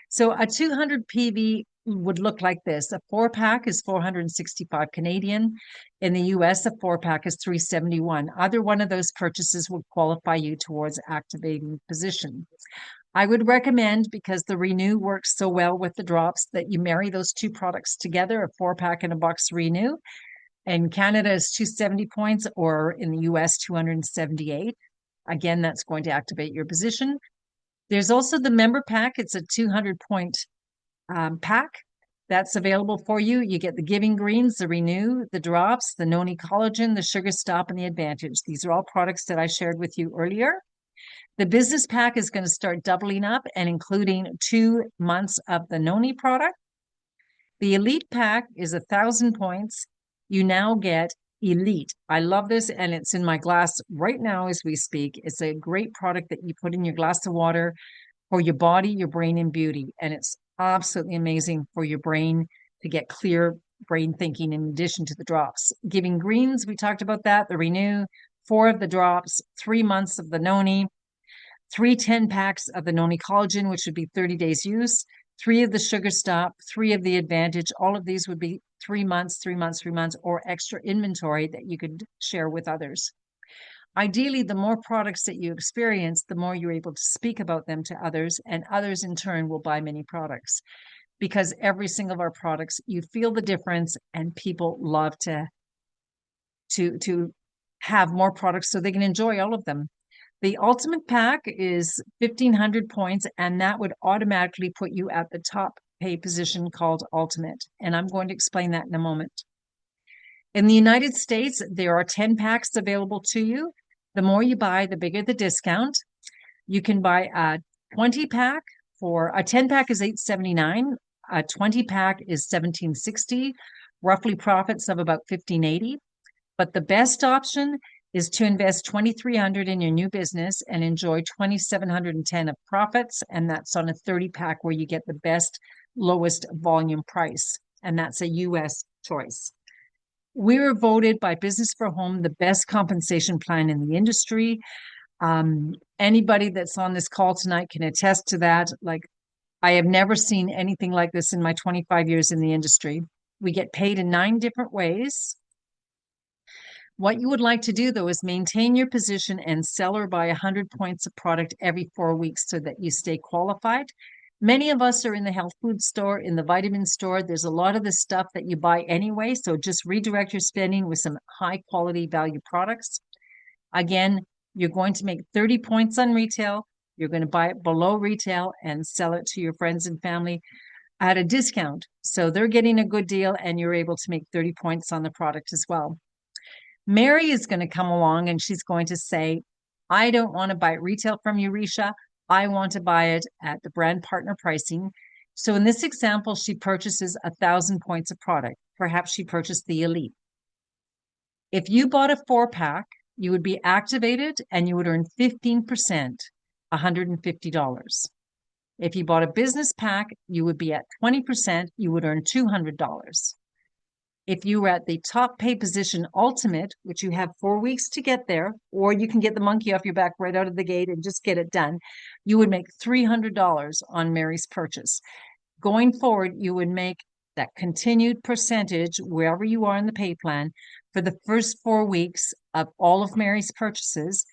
So a 200 PV would look like this. A 4-pack is 465 Canadian. In the US, a 4-pack is 371. Either one of those purchases will qualify you towards activating position. I would recommend, because the Renew works so well with the drops, that you marry those two products together, a 4-pack and a box Renew. In Canada is 270 points, or in the US 278. Again, that's going to activate your position. There's also the member pack. It's a 200 point pack that's available for you. You get the Giving Greens, the Renew, the drops, the Noni Collagen, the Sugar Stop, and the Advantage. These are all products that I shared with you earlier. The business pack is going to start doubling up and including 2 months of the Noni product. The Elite pack is 1,000 points. You now get Elite. I love this, and it's in my glass right now as we speak. It's a great product that you put in your glass of water for your body, your brain, and beauty. And it's absolutely amazing for your brain to get clear brain thinking in addition to the drops. Giving Greens, we talked about that. The Renew, 4 of the drops, 3 months of the Noni, 3 10-packs of the Noni Collagen, which would be 30 days use, 3 of the Sugar Stop, 3 of the Advantage. All of these would be 3 months, 3 months, 3 months, or extra inventory that you could share with others. Ideally, the more products that you experience, the more you're able to speak about them to others, and others in turn will buy many products. Because every single of our products, you feel the difference, and people love to have more products so they can enjoy all of them. The Ultimate pack is 1,500 points, and that would automatically put you at the top pay position called Ultimate. And I'm going to explain that in a moment. In the United States, there are 10 packs available to you. The more you buy, the bigger the discount. You can buy a 20-pack for a 10-pack is $879. A 20-pack is $1,760, roughly profits of about $1,580. But the best option is to invest $2,300 in your new business and enjoy $2,710 of profits. And that's on a 30-pack where you get the best, lowest volume price. And that's a US choice. We were voted by Business for Home the best compensation plan in the industry. Anybody that's on this call tonight can attest to that. Like, I have never seen anything like this in my 25 years in the industry. We get paid in 9 different ways. What you would like to do, though, is maintain your position and sell or buy 100 points of product every 4 weeks so that you stay qualified. Many of us are in the health food store, in the vitamin store. There's a lot of the stuff that you buy anyway, so just redirect your spending with some high quality value products. Again, you're going to make 30 points on retail. You're going to buy it below retail and sell it to your friends and family at a discount. So they're getting a good deal, and you're able to make 30 points on the product as well. Mary is going to come along and she's going to say, I don't want to buy it retail from you, Ricia. I want to buy it at the brand partner pricing. So in this example, she purchases 1,000 points of product. Perhaps she purchased the Elite. If you bought a 4-pack, you would be activated and you would earn 15%, $150. If you bought a business pack, you would be at 20%, you would earn $200. If you were at the top pay position Ultimate, which you have 4 weeks to get there, or you can get the monkey off your back right out of the gate and just get it done, you would make $300 on Mary's purchase. Going forward, you would make that continued percentage wherever you are in the pay plan for the first 4 weeks of all of Mary's purchases.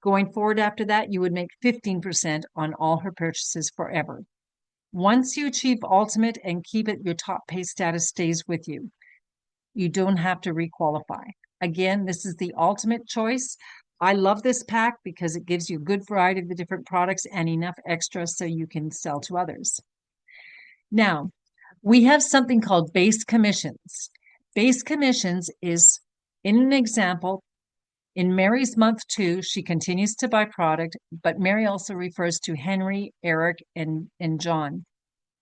Going forward after that, you would make 15% on all her purchases forever. Once you achieve Ultimate and keep it, your top pay status stays with you. You don't have to requalify. Again, this is the ultimate choice. I love this pack because it gives you a good variety of the different products and enough extra so you can sell to others. Now, we have something called base commissions. Base commissions is, in an example, in Mary's month 2, she continues to buy product, but Mary also refers to Henry, Eric, and John.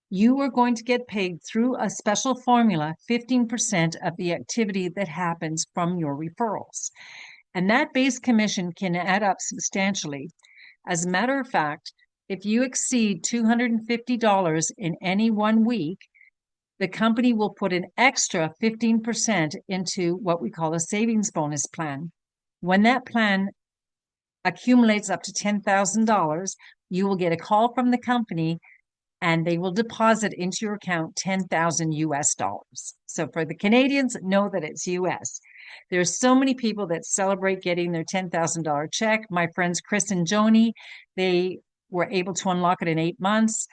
You are going to get paid through a special formula, 15% of the activity that happens from your referrals. And that base commission can add up substantially. As a matter of fact, if you exceed $250 in any 1 week, the company will put an extra 15% into what we call a savings bonus plan. When that plan accumulates up to $10,000, you will get a call from the company and they will deposit into your account 10,000 US dollars. So for the Canadians, know that it's US. There's so many people that celebrate getting their $10,000 check. My friends Crhis and Joni, they were able to unlock it in 8 months.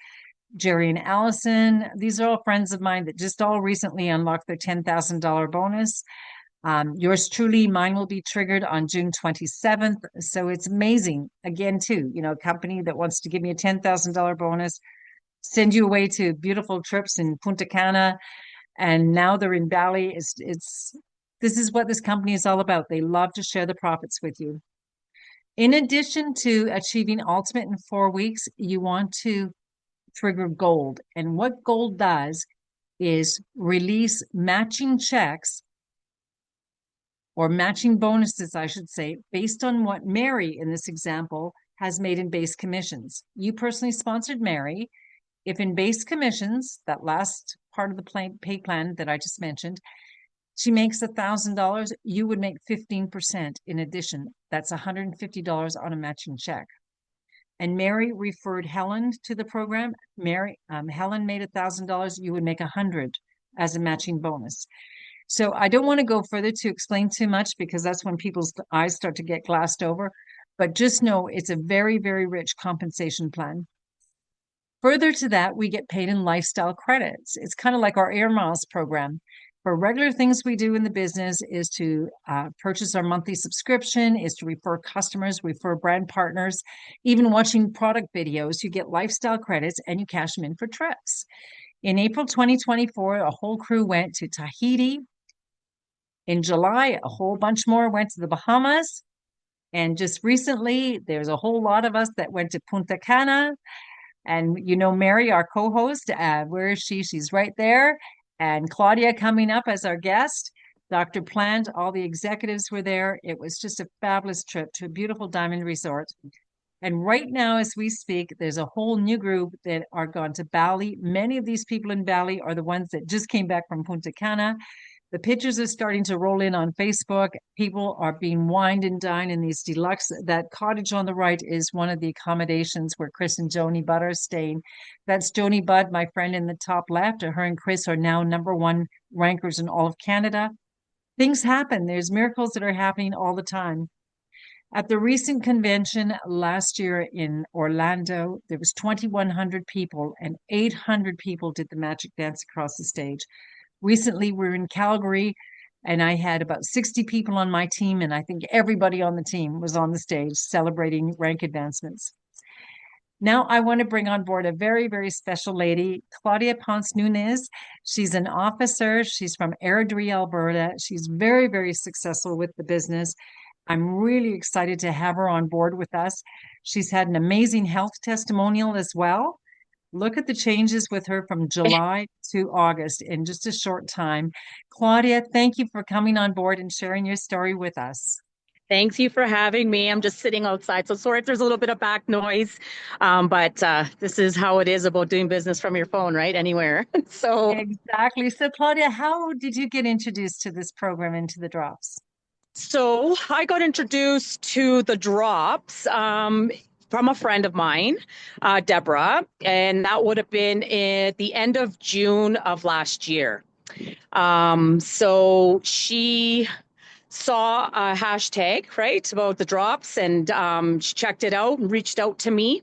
Jerry and Allison, these are all friends of mine that just all recently unlocked their $10,000 bonus. Yours truly, mine will be triggered on June 27th. So it's amazing. Again, too, a company that wants to give me a $10,000 bonus, send you away to beautiful trips in Punta Cana, and now they're in Bali. This is what this company is all about. They love to share the profits with you. In addition to achieving ultimate in 4 weeks, you want to trigger gold. And what gold does is release matching checks or matching bonuses, I should say, based on what Mary in this example has made in base commissions. You personally sponsored Mary. If in base commissions, that last part of the pay plan that I just mentioned, she makes $1,000, you would make 15% in addition. That's $150 on a matching check. And Mary referred Helen to the program. Helen made $1,000, you would make $100 as a matching bonus. So I don't want to go further to explain too much because that's when people's eyes start to get glassed over. But just know it's a very, very rich compensation plan. Further to that, we get paid in lifestyle credits. It's kind of like our Air Miles program. For regular things we do in the business is to purchase our monthly subscription, is to refer customers, refer brand partners, even watching product videos. You get lifestyle credits and you cash them in for trips. In April 2024, a whole crew went to Tahiti. In July, a whole bunch more went to the Bahamas. And just recently, there's a whole lot of us that went to Punta Cana. And Mary, our co-host, where is she? She's right there. And Claudia coming up as our guest. Dr. Plant, all the executives were there. It was just a fabulous trip to a beautiful diamond resort. And right now, as we speak, there's a whole new group that are gone to Bali. Many of these people in Bali are the ones that just came back from Punta Cana. The pictures are starting to roll in on Facebook. People are being wined and dined in these deluxe. That cottage on the right is one of the accommodations where Crhis and Joni Budd are staying. That's Joni Budd, my friend in the top left. Her and Crhis are now #1 rankers in all of Canada. Things happen. There's miracles that are happening all the time. At the recent convention last year in Orlando, there was 2,100 people and 800 people did the magic dance across the stage. Recently, we were in Calgary and I had about 60 people on my team, and I think everybody on the team was on the stage celebrating rank advancements. Now I want to bring on board a very, very special lady, Claudia Ponce Nunes. She's an officer. She's from Airdrie, Alberta. She's very, very successful with the business. I'm really excited to have her on board with us. She's had an amazing health testimonial as well. Look at the changes with her from July to August in just a short time. Claudia, thank you for coming on board and sharing your story with us. Thanks you for having me. I'm just sitting outside, so sorry if there's a little bit of back noise, but this is how it is about doing business from your phone, right? Anywhere. So exactly. So Claudia, how did you get introduced to this program and to the drops? So I got introduced to the drops from a friend of mine, Deborah, and that would have been at the end of June of last year. So she saw a hashtag, right, about the drops, and she checked it out and reached out to me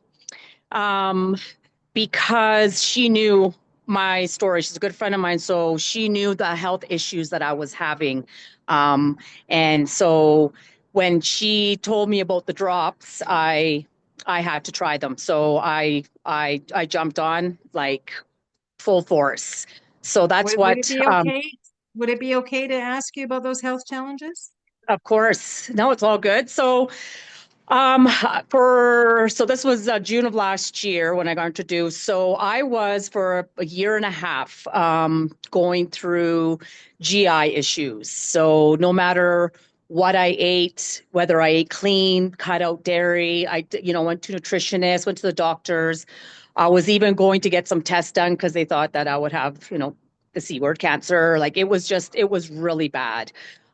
because she knew my story. She's a good friend of mine, so she knew the health issues that I was having. And so when she told me about the drops, I had to try them. So I jumped on like full force. So that's would it be okay? Would it be okay to ask you about those health challenges? Of course. No, it's all good. So this was June of last year when I got introduced. So I was for a year and a half going through GI issues. So no matter what I ate, whether I ate clean, cut out dairy, I went to nutritionists, went to the doctors. I was even going to get some tests done because they thought that I would have, the C word, cancer. Like it was really bad.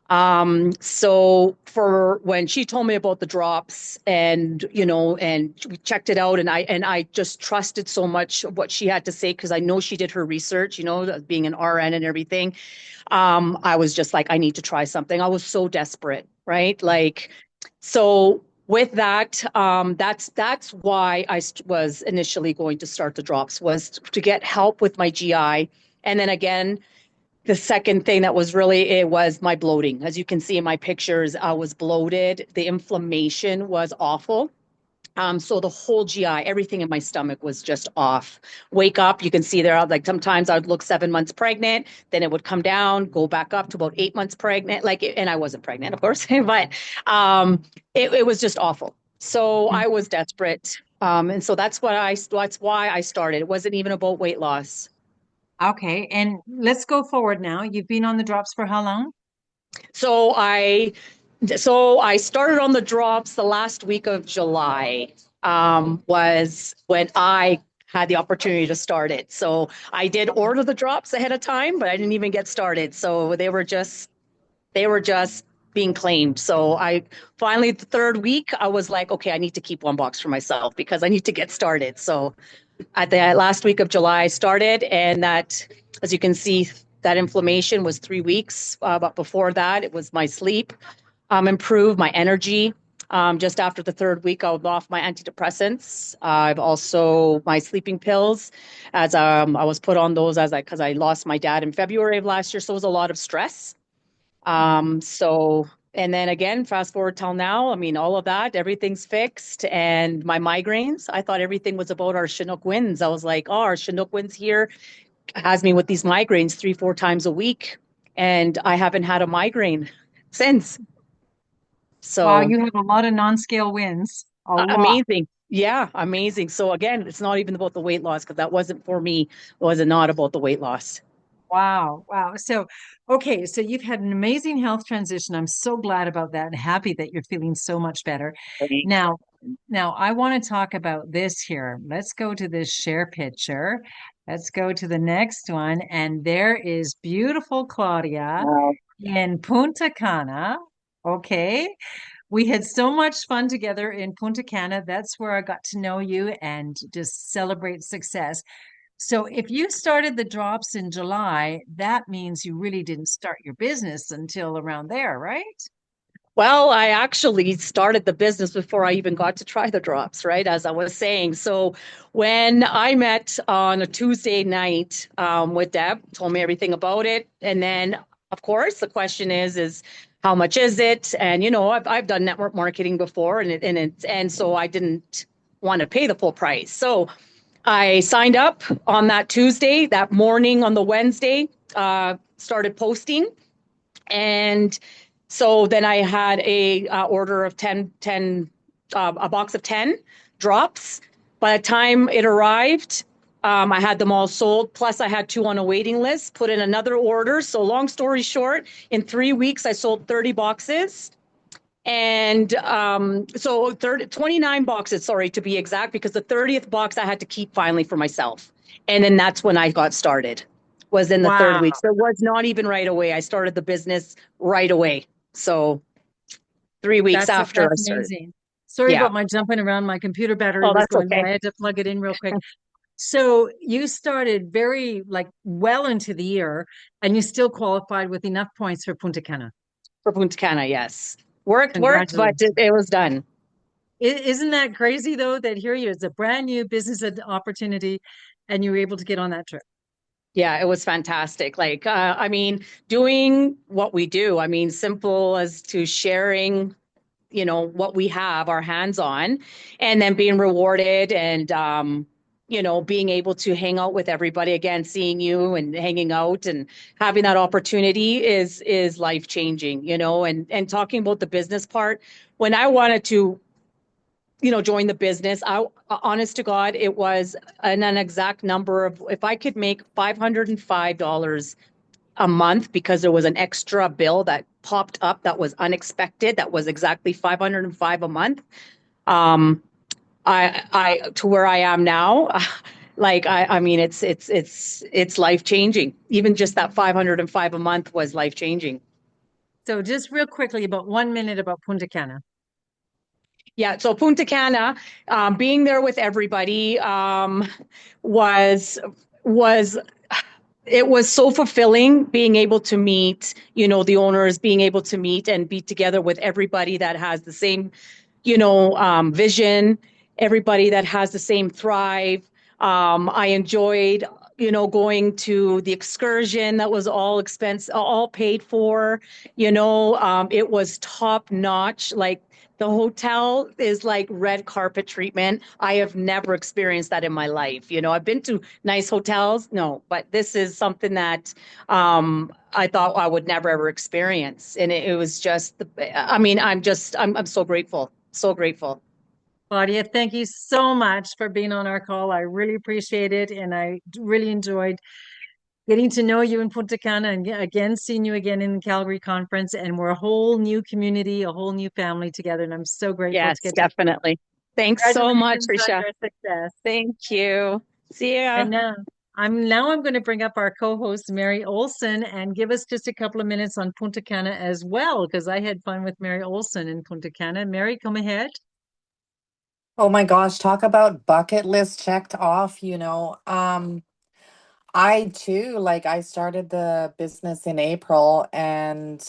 So for when she told me about the drops and, and we checked it out, and I just trusted so much what she had to say, because I know she did her research, being an RN and everything. I was just like, I need to try something. I was so desperate, right? Like, so with that, that's why was initially going to start the drops, was to get help with my GI. And then again, the second thing that was really, it was my bloating. As you can see in my pictures, I was bloated. The inflammation was awful. So the whole GI, everything in my stomach was just off. Wake up, you can see there, like sometimes I would look 7 months pregnant, then it would come down, go back up to about 8 months pregnant. And I wasn't pregnant, of course, but it was just awful. So I was desperate. And so that's why I started. It wasn't even about weight loss. Okay, and let's go forward now. You've been on the drops for how long? So I started on the drops the last week of July, was when I had the opportunity to start it. So I did order the drops ahead of time, but I didn't even get started. So they were just being claimed. So I finally, the third week, I was like, okay, I need to keep one box for myself because I need to get started. So at the last week of July, I started, and that, as you can see, that inflammation was 3 weeks. But before that, it was my sleep improved, my energy. Just after the third week, I was off my antidepressants. I've also my sleeping pills, as I was put on those because I lost my dad in February of last year, so it was a lot of stress. And then again, fast forward till now, I mean, all of that, everything's fixed. And my migraines, I thought everything was about our Chinook winds. I was like, oh, our Chinook winds here has me with these migraines 3-4 times a week. And I haven't had a migraine since. Wow, So you have a lot of non-scale wins. A lot. amazing. Yeah, amazing. So again, it's not even about the weight loss, because that wasn't for me. It was not about the weight loss. Wow, wow. So, okay, so you've had an amazing health transition. I'm so glad about that and happy that you're feeling so much better. Now, now I want to talk about this here. Let's go to this share picture. Let's go to the next one. And there is beautiful Claudia Wow. in Punta Cana. Okay. We had so much fun together in Punta Cana. That's where I got to know you and just celebrate success. So if you started the drops in July, that means you really didn't start your business until around there, right? Well, I actually started the business before I even got to try the drops, right? As I was saying. So when I met on a Tuesday night with Deb, told me everything about it. And then, of course, the question is how much is it? And, I've done network marketing before, and so I didn't want to pay the full price. So I signed up on that Tuesday, that morning on the Wednesday, started posting. And so then I had a order of 10, a box of 10 drops. By the time it arrived, I had them all sold. Plus I had 2 on a waiting list, put in another order. So long story short, in 3 weeks, I sold 30 boxes. And so 29 boxes, sorry, to be exact, because the 30th box I had to keep finally for myself. And then that's when I got started, was in the third Wow. week. So it was not even right away. I started the business right away. So 3 weeks after I That's started. amazing. Sorry Yeah. about my jumping around. My computer battery Oh, was that's going low. okay. I had to plug it in real quick. So you started very well into the year, and you still qualified with enough points for Punta Cana. For Punta Cana, yes. Worked, but Congratulations. it was done. Isn't that crazy though, that here you, it's a brand new business opportunity and you were able to get on that trip? Yeah, it was fantastic. I mean, doing what we do, I mean, simple as to sharing, what we have our hands on, and then being rewarded, and, being able to hang out with everybody again, seeing you and hanging out and having that opportunity is life changing, and talking about the business part. When I wanted to, join the business, honest to God, it was an exact number of, if I could make $505 a month, because there was an extra bill that popped up that was unexpected, that was exactly 505 a month. I to where I am now, I mean, it's life changing. Even just that 505 a month was life changing. So just real quickly, about 1 minute about Punta Cana. Yeah, so Punta Cana, being there with everybody was was it was so fulfilling being able to meet, the owners, being able to meet and be together with everybody that has the same, vision, everybody that has the same thrive. I enjoyed, going to the excursion that was all paid for. It was top notch. Like the hotel is like red carpet treatment. I have never experienced that in my life. I've been to nice hotels, no, but this is something that I thought I would never ever experience, and it was just. I mean, I'm so grateful, so grateful. Claudia, thank you so much for being on our call. I really appreciate it. And I really enjoyed getting to know you in Punta Cana and again, seeing you again in the Calgary conference. And we're a whole new community, a whole new family together. And I'm so grateful Yes, to get to. definitely. Thanks so much, Congratulations on Risha. your success. Thank you. See ya. And now I'm going to bring up our co-host Mary Olsen and give us just a couple of minutes on Punta Cana as well, because I had fun with Mary Olsen in Punta Cana. Mary, come ahead. Oh my gosh, talk about bucket list checked off, I too, like I started the business in April and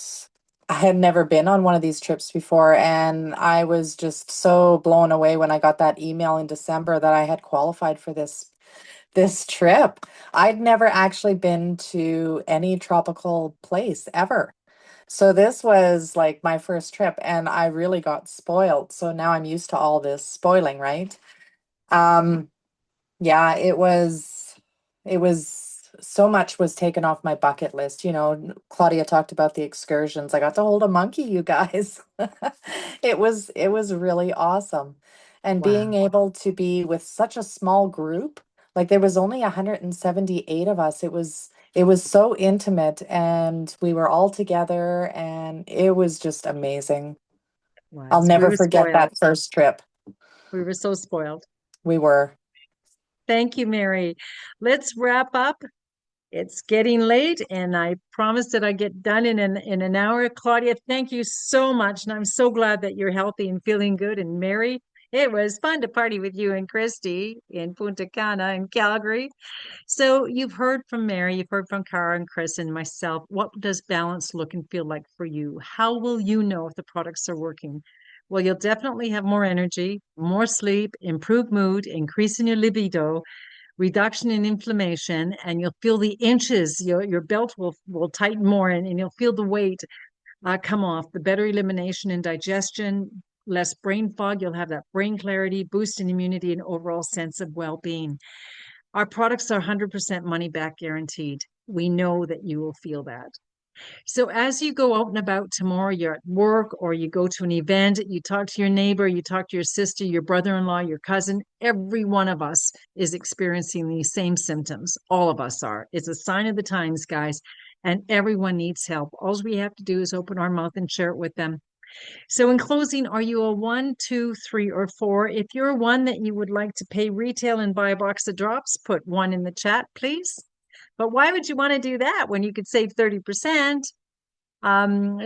I had never been on one of these trips before. And I was just so blown away when I got that email in December that I had qualified for this trip. I'd never actually been to any tropical place ever. So this was like my first trip and I really got spoiled. So now I'm used to all this spoiling, right? Um, yeah, it was so much was taken off my bucket list. Claudia talked about the excursions. I got to hold a monkey, you guys. It was really awesome. And being Wow. able to be with such a small group, like there was only 178 of us. It was so intimate and we were all together and it was just amazing. I'll Was. We never were forget spoiled. that first trip. We were so spoiled. We were. Thank you, Mary. Let's wrap up. It's getting late, and I promised that I'd get done in an hour. Claudia, thank you so much. And I'm so glad that you're healthy and feeling good. And Mary, it was fun to party with you and Christy in Punta Cana and Calgary. So you've heard from Mary, you've heard from Cara and Crhis and myself. What does balance look and feel like for you? How will you know if the products are working? Well, you'll definitely have more energy, more sleep, improved mood, increase in your libido, reduction in inflammation, and you'll feel the inches. Your belt will tighten more, and you'll feel the weight come off. The better elimination and digestion, less brain fog. You'll have that brain clarity, boost in immunity, and overall sense of well-being. Our products are 100% money back guaranteed. We know that you will feel that. So as you go out and about tomorrow, you're at work or you go to an event, you talk to your neighbor, you talk to your sister, your brother-in-law, your cousin, every one of us is experiencing these same symptoms. All of us are. It's a sign of the times, guys, and everyone needs help. All we have to do is open our mouth and share it with them. So in closing, are you a 1, 2, 3, or 4? If you're one that you would like to pay retail and buy a box of drops, put 1 in the chat, please. But why would you want to do that when you could save 30%?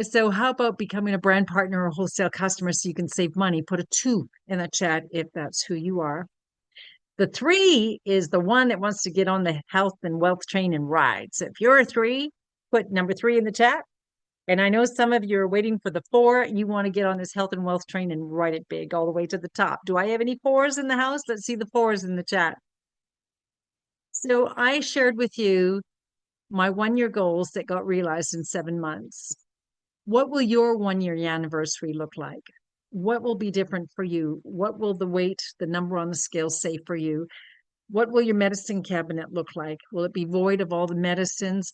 So how about becoming a brand partner or wholesale customer so you can save money? Put a 2 in the chat if that's who you are. The 3 is the one that wants to get on the health and wealth train and ride. So if you're a 3, put number 3 in the chat. And I know some of you are waiting for the 4. You want to get on this health and wealth train and ride it big all the way to the top. Do I have any 4s in the house? Let's see the 4s in the chat. So I shared with you my 1-year goals that got realized in 7 months. What will your 1-year anniversary look like? What will be different for you? What will the weight, the number on the scale say for you? What will your medicine cabinet look like? Will it be void of all the medicines?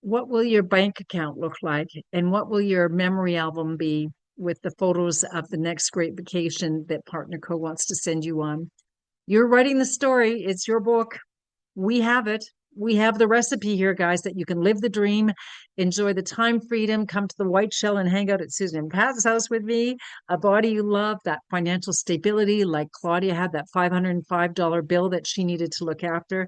What will your bank account look like? And what will your memory album be with the photos of the next great vacation that Partner Co wants to send you on? You're writing the story. It's your book. We have it. We have the recipe here, guys, that you can live the dream, enjoy the time freedom, come to the White Shell and hang out at Susan and Pat's house with me, a body you love, that financial stability, like Claudia had that $505 bill that she needed to look after.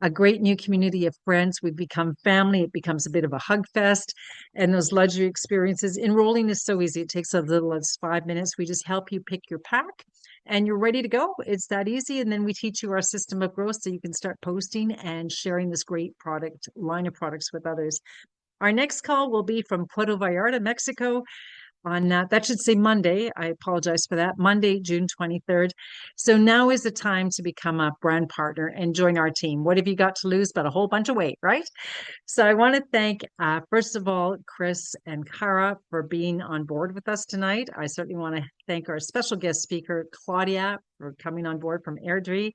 a great new community of friends. We've become family. It becomes a bit of a hug fest, and those luxury experiences. Enrolling is so easy. It takes as little as 5 minutes. We just help you pick your pack and you're ready to go. It's that easy. And then we teach you our system of growth so you can start posting and sharing this great product line of products with others. Our next call will be from Puerto Vallarta, Mexico, on that should say Monday. I apologize for that. Monday, June 23rd. So now is the time to become a brand partner and join our team. What have you got to lose but a whole bunch of weight, right? So I want to thank, first of all, Crhis and Cara for being on board with us tonight. I certainly want to thank our special guest speaker, Claudia, for coming on board from Airdrie.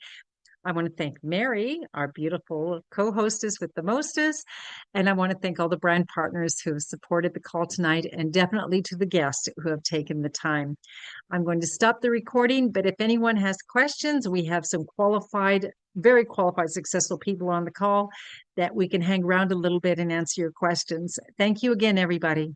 I want to thank Mary, our beautiful co-hostess with the mostest. And I want to thank all the brand partners who have supported the call tonight, and definitely to the guests who have taken the time. I'm going to stop the recording, but if anyone has questions, we have some qualified, very qualified, successful people on the call that we can hang around a little bit and answer your questions. Thank you again, everybody.